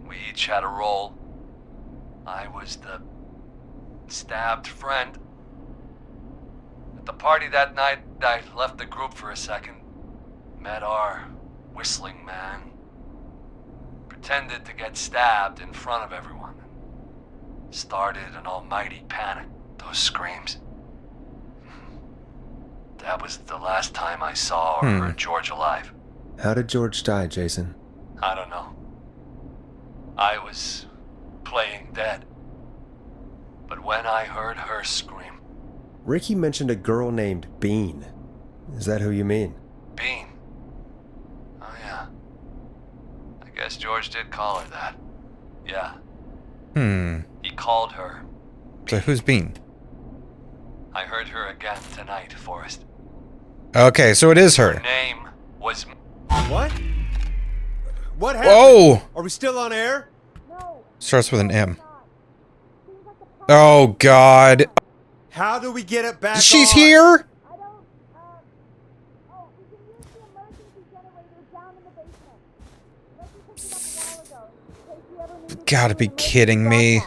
We each had a role. I was the stabbed friend. At the party that night, I left the group for a second. Met our whistling man. Pretended to get stabbed in front of everyone. Started an almighty panic. Those screams. That was the last time I saw or heard George alive. How did George die, Jason? I don't know. I was playing dead. But when I heard her scream... Rickey mentioned a girl named Bean. Is that who you mean? Bean. Oh yeah. I guess George did call her that. Yeah. He called her. So who's Bean? I heard her again tonight, Forrest. Okay, so it is her. Her name was... What? What happened? Whoa! Are we still on air? Starts with an M. Oh, God. How do we get it back She's on? here? Gotta be kidding me.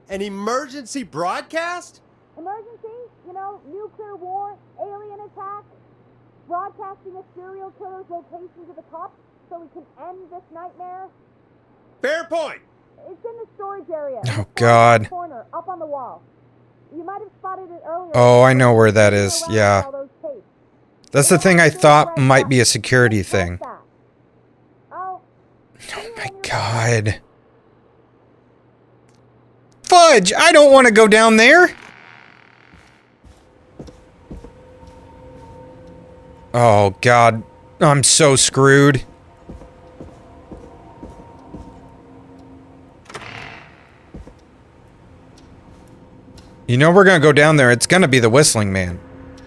An emergency broadcast? Emergency? You know, nuclear war, alien attack, broadcasting a serial killer's location to the cops so we can end this nightmare. Fair point. It's in the storage area. Oh, God. Corner, up on the wall. You might have spotted it earlier. Oh, I know where that is. Yeah. That's the thing I thought might be a security thing. Oh my God. Fudge! I don't want to go down there! Oh, God. I'm so screwed. You know we're gonna go down there. It's gonna be the whistling man.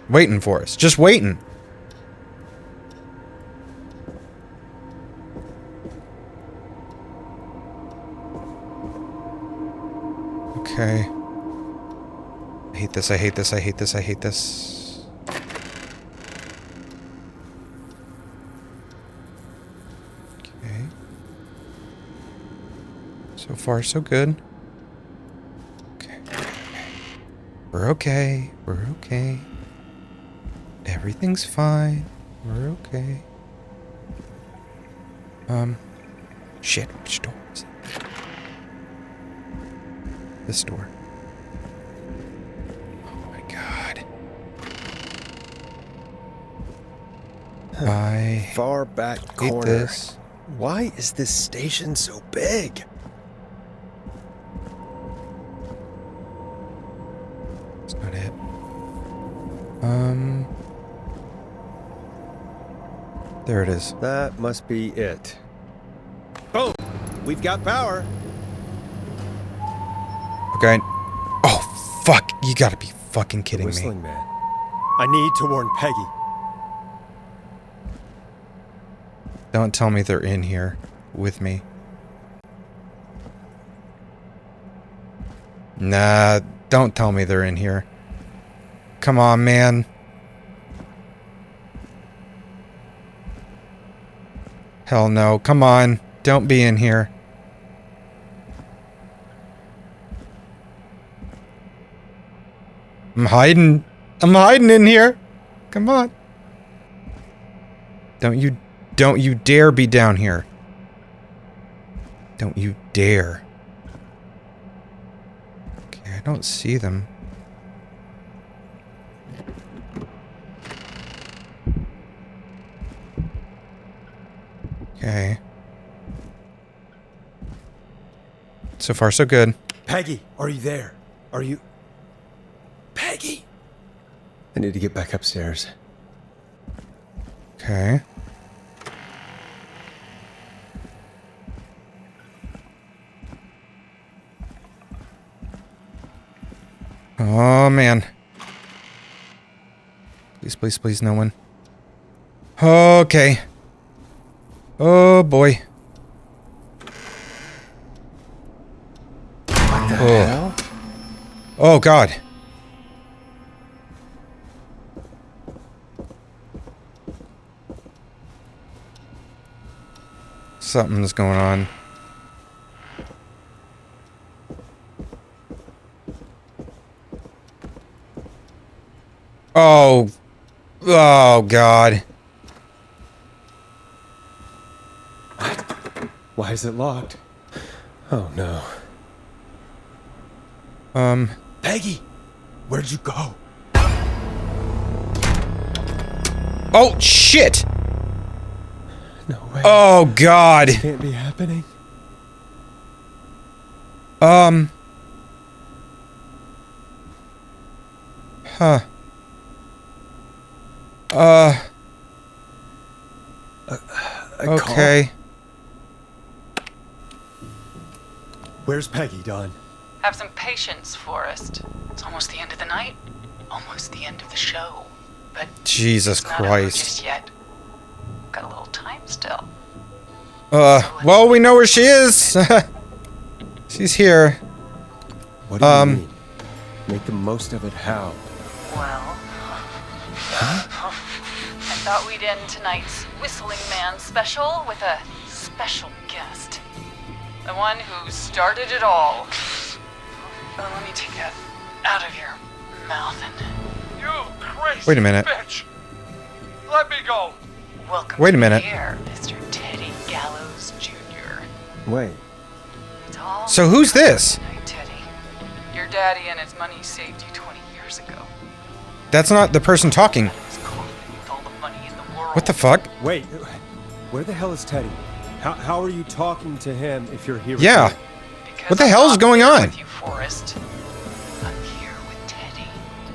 Waiting for us. Just waiting. Okay. I hate this, I hate this, I hate this, I hate this. Okay. So far, so good. Okay. We're okay. We're okay. Everything's fine. We're okay. Shit, which door is it? This door. Oh my God. I Far back hate corner. this. Why is this station so big? That's not it. There it is. That must be it. Boom! We've got power. Okay. Oh, fuck. You gotta be fucking kidding me. Whistling man. I need to warn Peggy. Don't tell me they're in here with me. Nah, don't tell me they're in here. Come on, man. Hell no. Come on. Don't be in here. I'm hiding. I'm hiding in here. Come on. Don't you dare be down here. Don't you dare. Okay, I don't see them. So far, so good. Peggy, are you there? Are you... Peggy! I need to get back upstairs. Okay. Oh, man. Please, please, please, no one. Okay. Oh, boy. What the Oh. hell? Oh, God. Something's going on. Oh. Oh, God. Why is it locked? Oh, no. Peggy! Where'd you go? Oh, shit! No way. Oh, God. This can't be happening. Huh. Okay. Where's Peggy, Don? Have some patience, Forrest. It's almost the end of the night. Almost the end of the show. But Jesus it's not over Christ. just yet. Got a little time still. Well, we know where she is. She's here. What do you mean? Make the most of it how? Well, I thought we'd end tonight's Whistling Man special with a special guest. The one who started it all. Let me take that out of your mouth and... You crazy Wait a minute. bitch! Let me go! Welcome Wait a to minute. here, Mr. Teddy Gallows Jr. Wait. It's all So who's this? tonight, Teddy. Your daddy and his money saved you 20 years ago. That's not the person talking. His coffin with all the money in the world. What the fuck? Wait. Where the hell is Teddy? How are you talking to him if you're here? Yeah. With me? Because What the I'm hell is not going here on? With you, Forrest. I'm here with Teddy,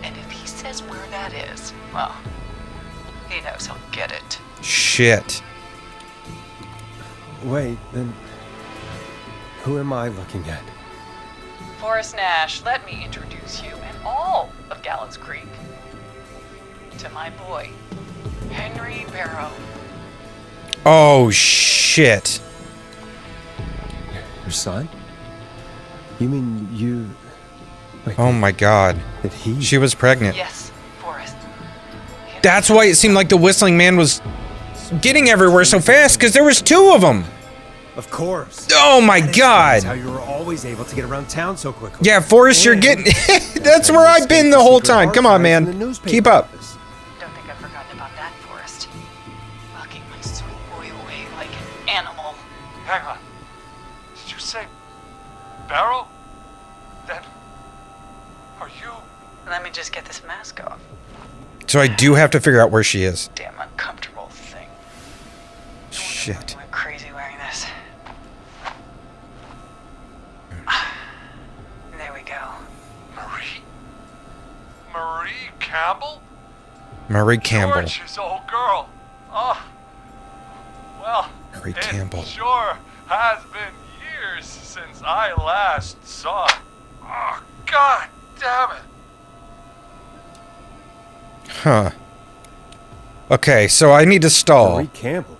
and if he says where that is, well, he knows he'll get it. Shit. Wait, then... Who am I looking at? Forrest Nash, let me introduce you and all of Gallows Creek to my boy, Henry Barrow. Oh, shit. Your son? You mean you... Wait, Oh, my God. did he... She was pregnant. Yes, Forrest. That's why it seemed like the Whistling Man was getting everywhere so fast, because there was two of them. Of course. Oh, my That God. explains how you were always able to get around town so quickly. Yeah, Forrest, you're getting... That's where I've been the whole time. Come on, man. Keep up. Don't think I've forgotten about that, Forrest. Locking my sweet boy away like an animal. Hang on. Did you say Barrow? Then are you... Let me just get this mask off. So I do have to figure out where she is. Damn uncomfortable thing. Shit. I went crazy wearing this. There we go. Marie Campbell? Marie Campbell. George's old girl. Oh. Well, Marie it Campbell. sure has been years since I last saw it. Oh, God damn it. Huh. Okay, so I need to stall. Marie Campbell.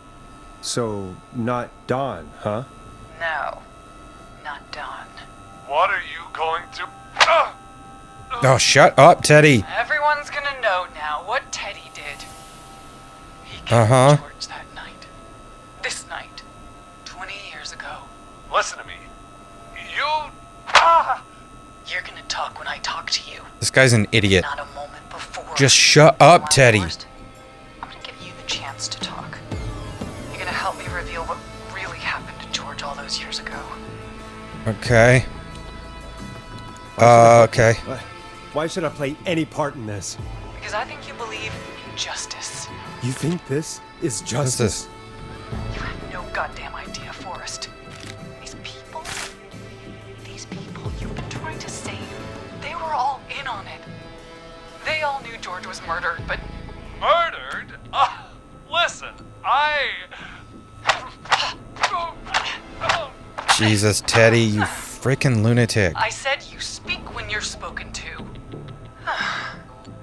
So, not Don, huh? No, not Don. What are you going to... Oh, shut up, Teddy. Everyone's gonna know now what Teddy did. He killed Uh-huh. George that night. This night. 20 years ago. Listen to me. You... You're gonna talk when I talk to you. This guy's an idiot. Not a moment before. Just shut up, Teddy. Forrest, I'm gonna give you the chance to talk. You're gonna help me reveal what really happened to George all those years ago. Okay. Okay. Why should I play any part in this? Because I think you believe in justice. You think this is What's justice? they all knew George was murdered, but... Murdered? Listen, Jesus, Teddy, you freaking lunatic. I said you speak when you're spoken to.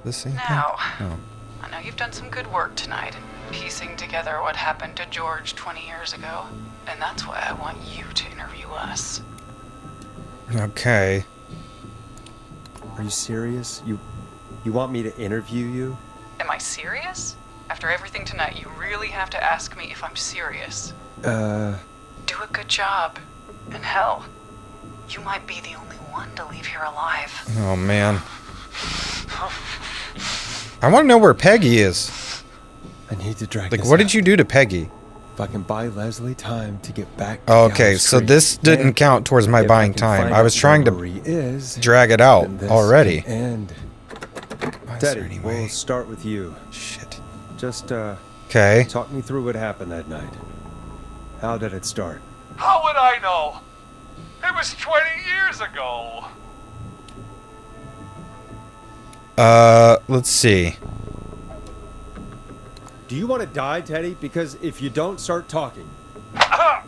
The same thing? Now, Oh. I know you've done some good work tonight in piecing together what happened to George 20 years ago, and that's why I want you to interview us. Okay. Are you serious? You want me to interview you? Am I serious? After everything tonight, you really have to ask me if I'm serious. Do a good job. And hell, you might be the only one to leave here alive. Oh, man. I want to know where Peggy is. I need to drag Like, this what out. did you do to Peggy? If I can buy Leslie time to get back to Oh, okay, Gallows so Creek, this didn't and count towards my if I buying can time. find I was out trying where to Marie is, drag it out then this already. can end. Why is there Teddy, any we'll way? start with you. Shit. Just Okay. talk me through what happened that night. How did it start? how would I know? It was 20 years ago. Let's see. Do you want to die, Teddy? Because if you don't start talking, What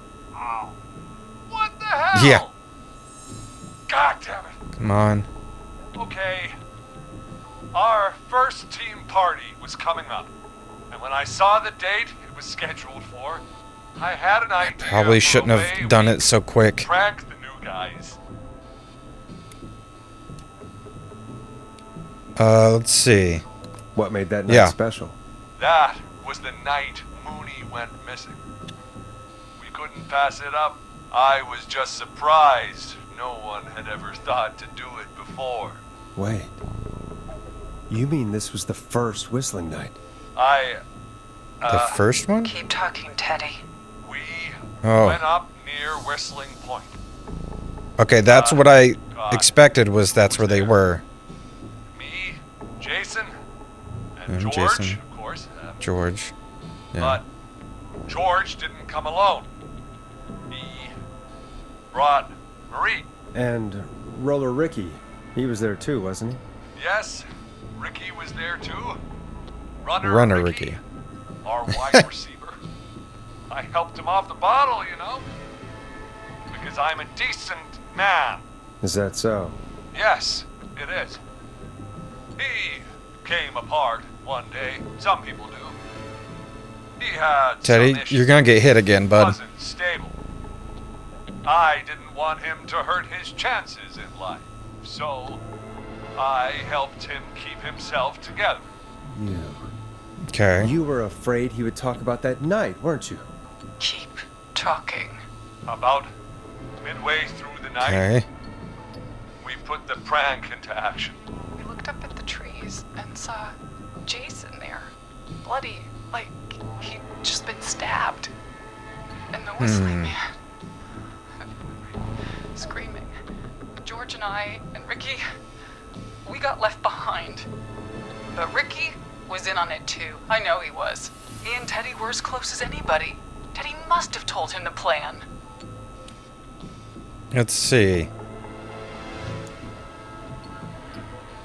the hell? Yeah. God damn it. Come on. Okay. Our first team party was coming up. And when I saw the date it was scheduled for, I had an idea. Probably for shouldn't a way have done we it so quick. Prank the new guys. Let's see. what made that night Yeah. special? That was the night Mooney went missing. We couldn't pass it up. I was just surprised no one had ever thought to do it before. Wait. You mean this was the first whistling night? The first one? Keep talking, Teddy. We Oh. went up near Whistling Point. Okay, that's what I God. expected was that's where they were. Me, Jason, and And George, Jason. of course. George. Yeah. But George didn't come alone. He brought Marie. And Roller Rickey, he was there too, wasn't he? Yes, Rickey was there too. Runner Rickey. Our wide receiver. I helped him off the bottle, you know. Because I'm a decent man. Is that so? Yes, it is. He came apart one day. Some people do. He had Teddy, some issues. you're gonna get hit again, bud. Wasn't stable. I didn't want him to hurt his chances in life, so I helped him keep himself together. Okay. You were afraid he would talk about that night, weren't you? Keep talking. About midway through the night, Okay. we put the prank into action. We looked up at the trees and saw Jason there. Bloody, like he'd just been stabbed. And the whistling man. Screaming. George and I and Rickey, we got left behind. But Rickey was in on it too. I know he was. He and Teddy were as close as anybody. Teddy must have told him the plan. Let's see.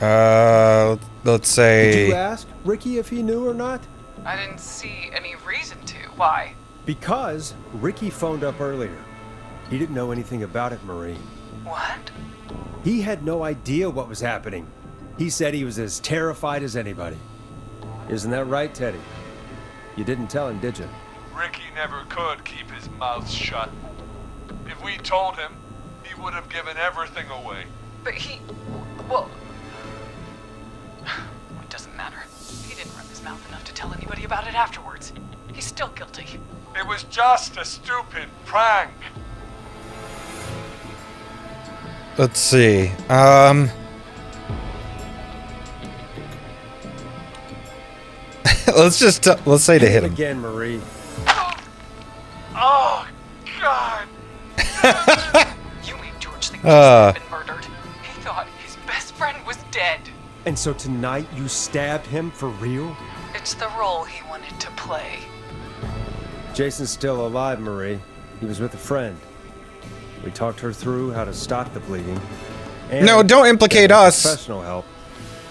Let's Did say. you ask Rickey if he knew or not? I didn't see any reason to. Why? Because Rickey phoned up earlier. He didn't know anything about it, Marie. What? He had no idea what was happening. He said he was as terrified as anybody. Isn't that right, Teddy? You didn't tell him, did you? Rickey never could keep his mouth shut. If we told him, he would have given everything away. But he... Well... It doesn't matter. He didn't run his mouth enough to tell anybody about it afterwards. He's still guilty. It was just a stupid prank. Let's see. Let's say to hit him. Again, Marie. Oh, God. You made George think Jason had been murdered. He thought his best friend was dead. And so tonight you stabbed him for real? It's the role he wanted to play. Jason's still alive, Marie. He was with a friend. We talked her through how to stop the bleeding. And No, don't implicate getting us. Professional help.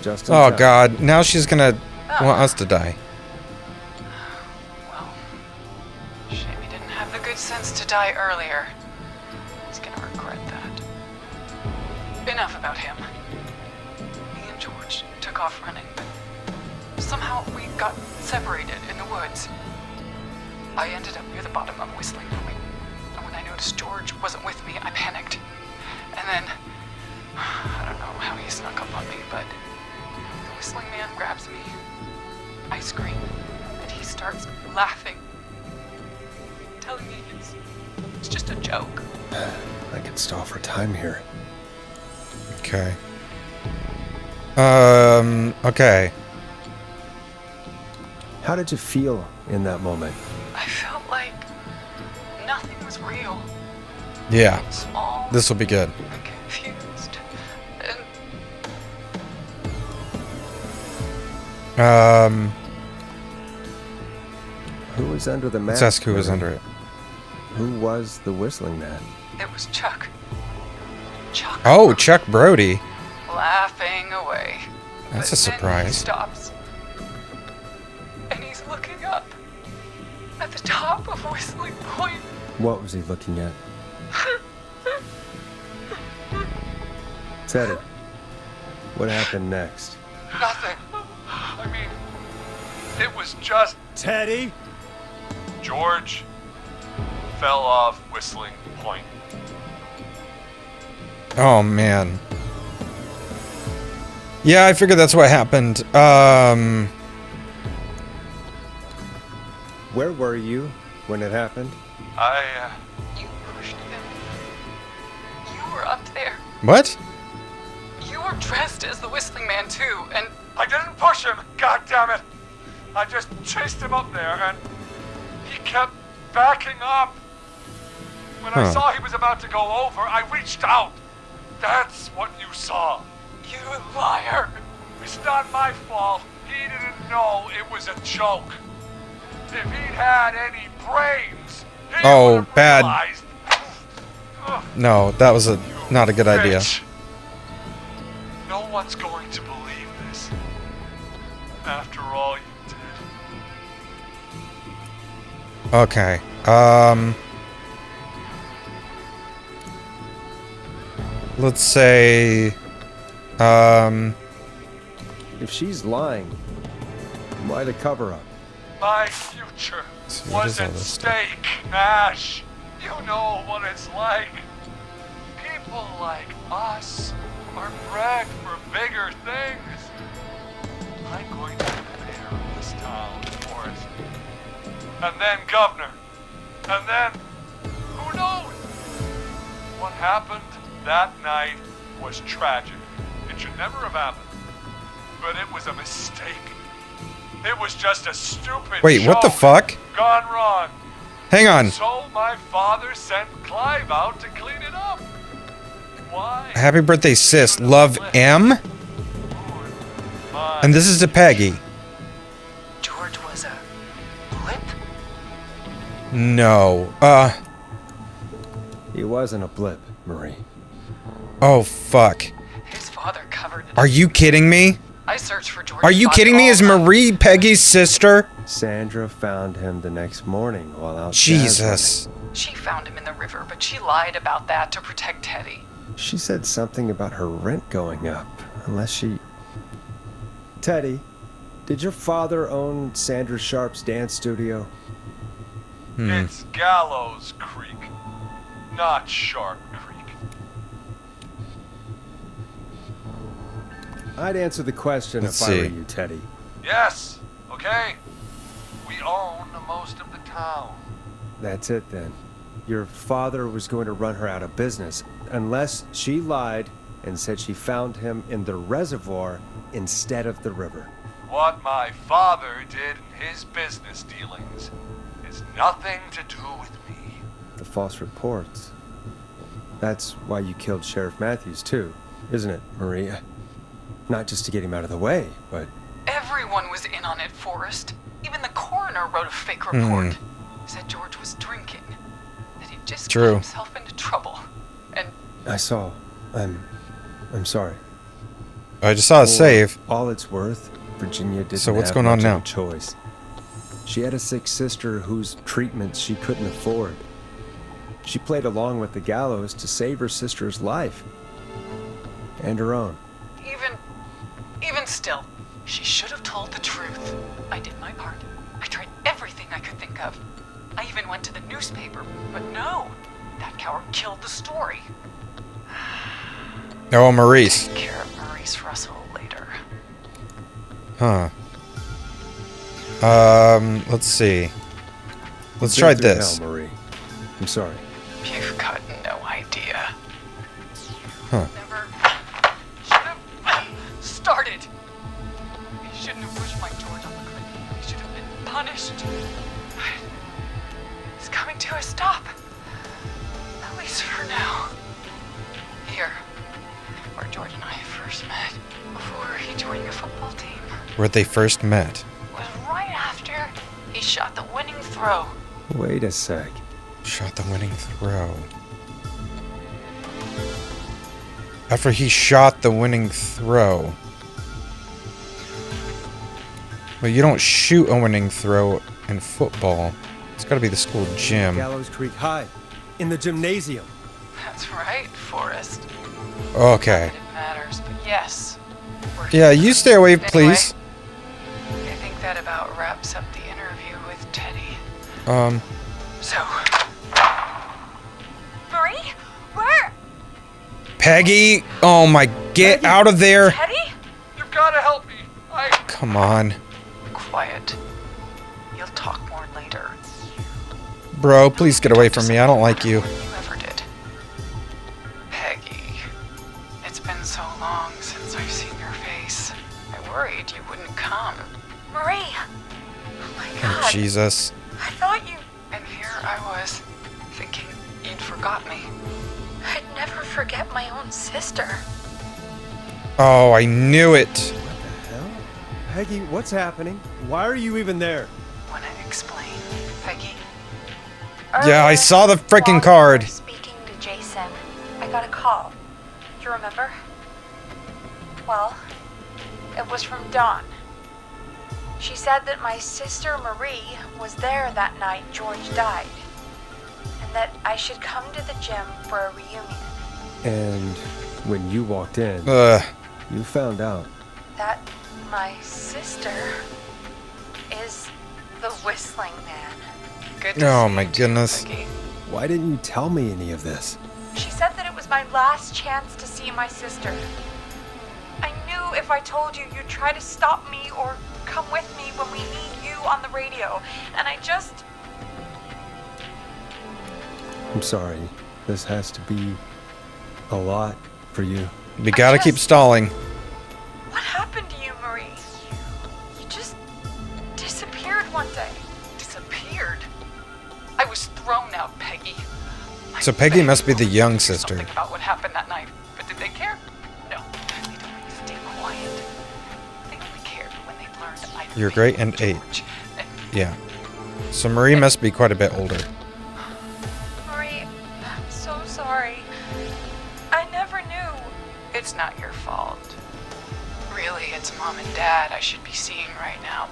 Just in Oh time. God! Now she's gonna want us to die. Well, shame he didn't have the good sense to die earlier. He's gonna regret that. Enough about him. Me and George took off running, but somehow we got separated in the woods. I ended up near the bottom of Whistling Point, and when I noticed George wasn't with me, I panicked. And then, I don't know how he snuck up on me, but the Whistling Man grabs me. I scream, and he starts laughing, telling me it's just a joke. I could stall for time here. Okay. Okay. How did you feel in that moment? I felt like nothing was real. Yeah. Small, This will be good. and confused, and Who was under the mask? let's ask who was Marie? under it. Who was the Whistling Man? it was Chuck. Chuck. Oh, Chuck Brody. Laughing away. That's But a then he surprise. stops. And he's looking up at the top of Whistling Point. What was he looking at? Teddy, what happened next? Nothing. I mean, it was just Teddy? George fell off Whistling Point. Oh man. Yeah, I figured that's what happened. Where were you when it happened? You pushed him. You were up there. What? You were dressed as the Whistling Man too, and I didn't push him, god damn it! I just chased him up there and he kept backing up. When I Huh. saw he was about to go over, I reached out. That's what you saw. you liar. It's not my fault. He didn't know it was a joke. If he'd had any brains, he Oh, would've bad. realized. Ugh, No, that was not a good idea. bitch. No one's going to believe this. After all you did. Okay. Let's say If she's lying, why the cover up? My future See, what was is all at this stuff? stake, Ash. You know what it's like. People like us are bred for bigger things. I'm going to be the mayor of this town, Forrest. And then governor. And then, who knows? What happened that night was tragic. It should never have happened. But it was a mistake. It was just a stupid Wait, what the joke fuck? gone wrong. Hang on. So my father sent Clive out to clean it up. Why? Happy birthday, sis. Love M. And this is to Peggy. George was a blip? No. He wasn't a blip, Marie. Oh fuck. His father covered it. Are you kidding me? I searched for George. Are you kidding me? Is Marie Peggy's sister? Sandra found him the next morning while out Jesus. She found him in the river, but she lied about that to protect Teddy. dazzling. She said something about her rent going up, unless she... Teddy, did your father own Sandra Sharp's dance studio? It's Gallows Creek, not Sharp Creek. I'd answer the question Let's if I were see. you, Teddy. Yes, okay. We own most of the town. That's it then. Your father was going to run her out of business, unless she lied and said she found him in the reservoir instead of the river. What my father did in his business dealings is nothing to do with me. The false reports. That's why you killed Sheriff Matthews too, isn't it, Maria? Not just to get him out of the way, but... Everyone was in on it, Forrest. Even the coroner wrote a fake report. Said George was drinking. That he just got True. himself into trouble. And I saw. I'm sorry. I just saw a For save. all it's worth, Virginia didn't So what's have going on much now? of a choice. She had a sick sister whose treatments she couldn't afford. She played along with the gallows to save her sister's life. And her own. Even still, she should have told the truth. I did my part. I tried everything I could think of. I even went to the newspaper, but no. That coward killed the story. Oh, Maurice. Take care of Maurice Russell later. Huh. Let's see. Let's You've try been through this. hell, Marie. I'm sorry. You've got no idea. Huh. Never should have started. He shouldn't have pushed my George on the cliff. He should have been punished. It's coming to a stop. At least for now. Here, where George and I first met, before he joined your football team, Where they first met. was right after he shot the winning throw. Wait a sec. Shot the winning throw. After he shot the winning throw. Well, you don't shoot a winning throw in football. It's gotta be the school gym. Gallows Creek High. In the gymnasium. That's right, Forrest. Okay. It matters, but yes. we're Yeah, you stay away, Anyway, please. I think that about wraps up the interview with Teddy. So, Marie? Where? Peggy! Oh my, get out of there! Teddy? You've got to help me. Come on. quiet. You'll talk more later. Bro, please get away from me. I don't like you. You ever did. Peggy. It's been so long since I've seen your face. I worried you wouldn't come. Marie! Oh my Oh, god. Jesus. I thought you... And here I was, thinking you'd forgot me. I'd never forget my own sister. Oh, I knew it. What the hell? Peggy, what's happening? Why are you even there? Wanna explain, Peggy? Yeah, I saw the freaking While card. you were speaking to Jason, I got a call. Do you remember? Well, it was from Dawn. She said that my sister Marie was there that night George died, and that I should come to the gym for a reunion. And when you walked in, you found out. That my sister is the Whistling Man. Good to Oh see my you too, goodness. Peggy. Why didn't you tell me any of this? She said that it was my last chance to see my sister. I knew if I told you, you'd try to stop me or come with me when we need you on the radio. And I just... I'm sorry. This has to be a lot for you. We gotta keep stalling. What happened to you, Marie? You just disappeared one day. Disappeared. I was thrown out, Peggy. My So Peggy family must be the wanted young to hear sister. Something about what happened that night, but did they care? No, they told me to stay quiet. They only cared when they learned I. You're great and 8. George. And Yeah. So Marie must be quite a bit older. Marie, I'm so sorry. I never knew. it's not your fault. Really, it's Mom and Dad I should be seeing right now.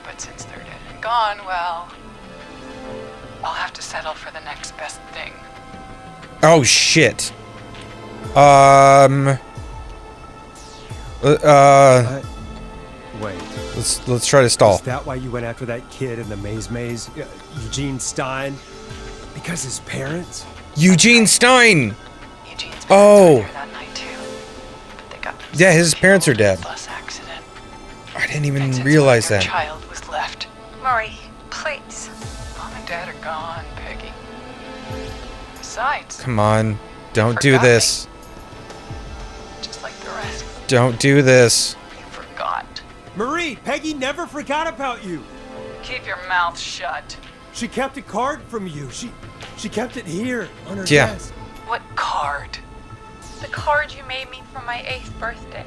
But since they're dead and gone, well, I'll have to settle for the next best thing. Oh shit. Wait. Let's try to stall. Is that why you went after that kid in the maze? Eugene Stein? Because his parents? Eugene Stein. Eugene's parents Oh. were there that night too. But they got Yeah, his themselves parents are killed in a dead. Bus accident. I didn't And even since realize their that. child was left. Marie, please. Mom and Dad are gone, Peggy. Besides, Come on. Don't do Forgot me. this. just like the rest, Don't do this. you forgot. Marie, Peggy never forgot about you. Keep your mouth shut. She kept a card from you. She kept it here on her Yeah. desk. What card? The card you made me for my 8th birthday.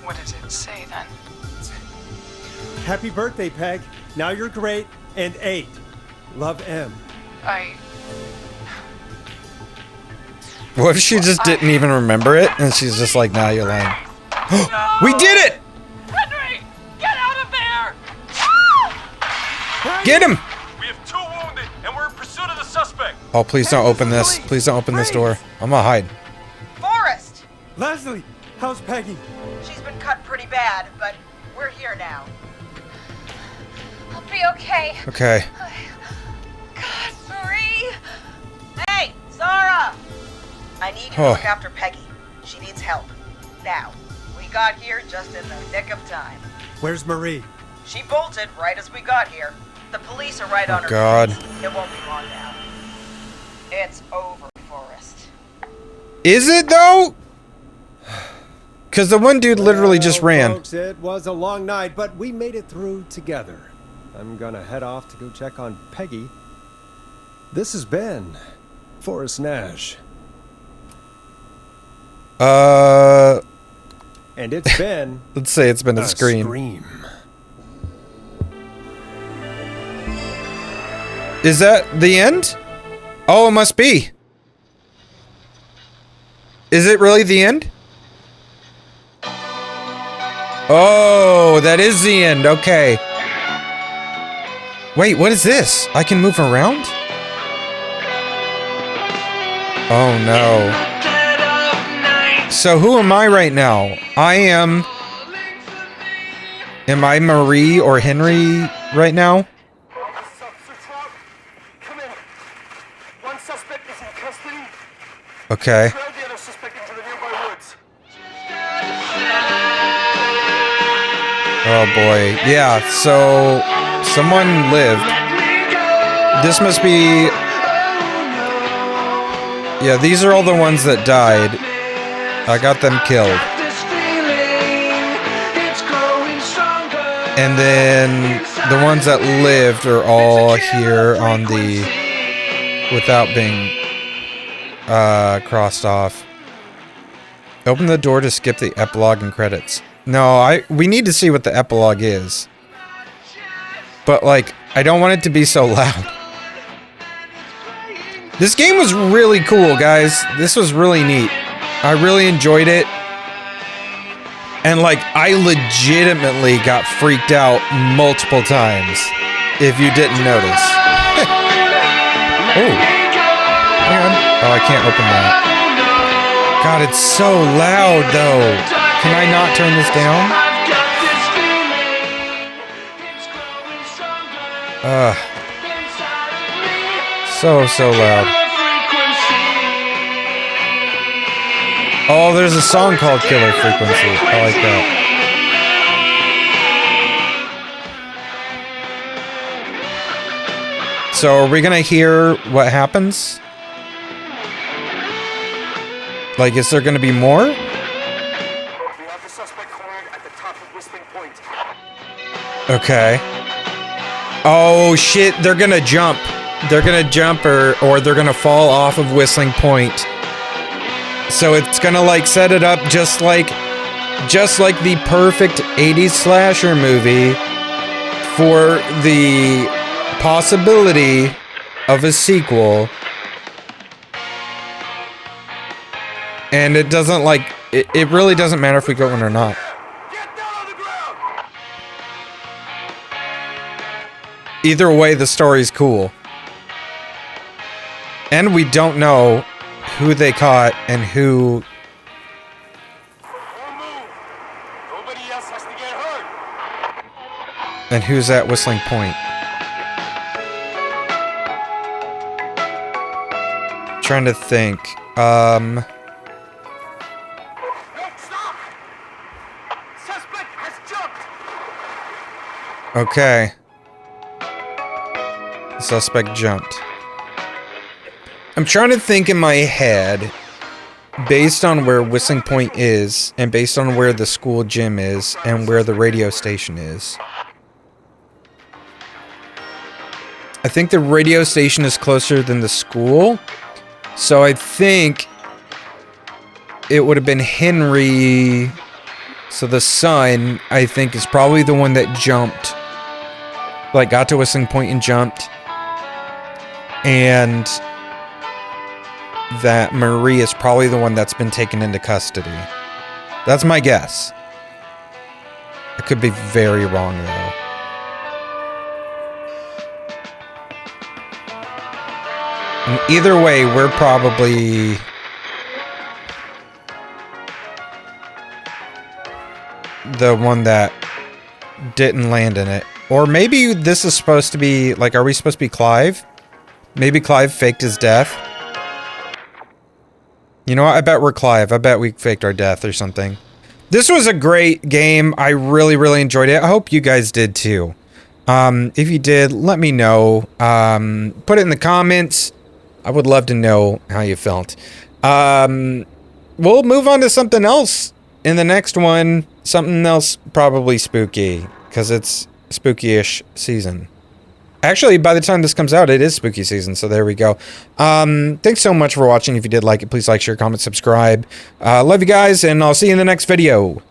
What does it say then? Happy birthday, Peg. Now you're great and 8. Love, M. What if she just didn't even remember it and she's just like, nah, you're lying. No! We did it! Henry! Get out of there! Get him! We have 2 wounded, and we're in pursuit of the suspect. Oh, please don't open this. Please don't open this door. I'm gonna hide. Forrest! Leslie, how's Peggy? She's been cut pretty bad, but we're here now. I'll be okay. Okay. God, Marie. Hey, Zara! I need you to Oh. look after Peggy. She needs help. Now. We got here just in the nick of time. Where's Marie? She bolted right as we got here. The police are right on her God. case. It won't be long now. It's over, Forrest. Is it though? Because the one dude literally just ran. Folks, it was a long night, but we made it through together. I'm gonna head off to go check on Peggy. This has been Forrest Nash. And it's been Let's say it's been a scream. Is that the end? Oh, it must be. Is it really the end? Oh, that is the end. Okay. Wait, what is this? I can move around? Oh no. So who am I right now? Am I Marie or Henry right now? Come in. One suspect is in custody. Okay. Trail the other suspect into the nearby woods. Oh boy. Yeah, so someone lived. This must be... Yeah, these are all the ones that died. I got them killed. And then the ones that lived are all here on the... without being crossed off. Open the door to skip the epilogue and credits. No, we need to see what the epilogue is. But like, I don't want it to be so loud. This game was really cool, guys. This was really neat. I really enjoyed it. And like, I legitimately got freaked out multiple times. If you didn't notice. Oh. Hang on. Oh, I can't open that. God, it's so loud though. Can I not turn this down? So loud. Oh, there's a song called Killer Frequency. I like that. So are we gonna hear what happens? Like, is there gonna be more? We have the suspect cornered at the top of Whistling Point. Okay. Oh shit, they're gonna jump. They're gonna jump or they're gonna fall off of Whistling Point. So it's gonna like set it up just like the perfect 80s slasher movie for the possibility of a sequel. And it doesn't like it really doesn't matter if we go in or not. Get down on the ground! Either way, the story's cool. And we don't know who they caught and who... Don't move. Nobody else has to get hurt. and who's at Whistling Point. Trying to think. No, stop! Suspect has jumped! Okay. The suspect jumped. I'm trying to think in my head, based on where Whistling Point is, and based on where the school gym is, and where the radio station is. I think the radio station is closer than the school, so I think it would have been Henry. So the son, I think, is probably the one that jumped. Like, got to Whistling Point and jumped. And that Marie is probably the one that's been taken into custody. That's my guess. I could be very wrong, though. And either way, we're probably... the one that didn't land in it. Or maybe this is supposed to be... like, are we supposed to be Clive? Maybe Clive faked his death. You know what? I bet we're Clive. I bet we faked our death or something. This was a great game. I really, really enjoyed it. I hope you guys did too. If you did, let me know. Put it in the comments. I would love to know how you felt. We'll move on to something else in the next one. Something else probably spooky, because it's spooky-ish season. Actually, by the time this comes out, it is spooky season, so there we go. Thanks so much for watching. If you did like it, please like, share, comment, subscribe. Love you guys, and I'll see you in the next video.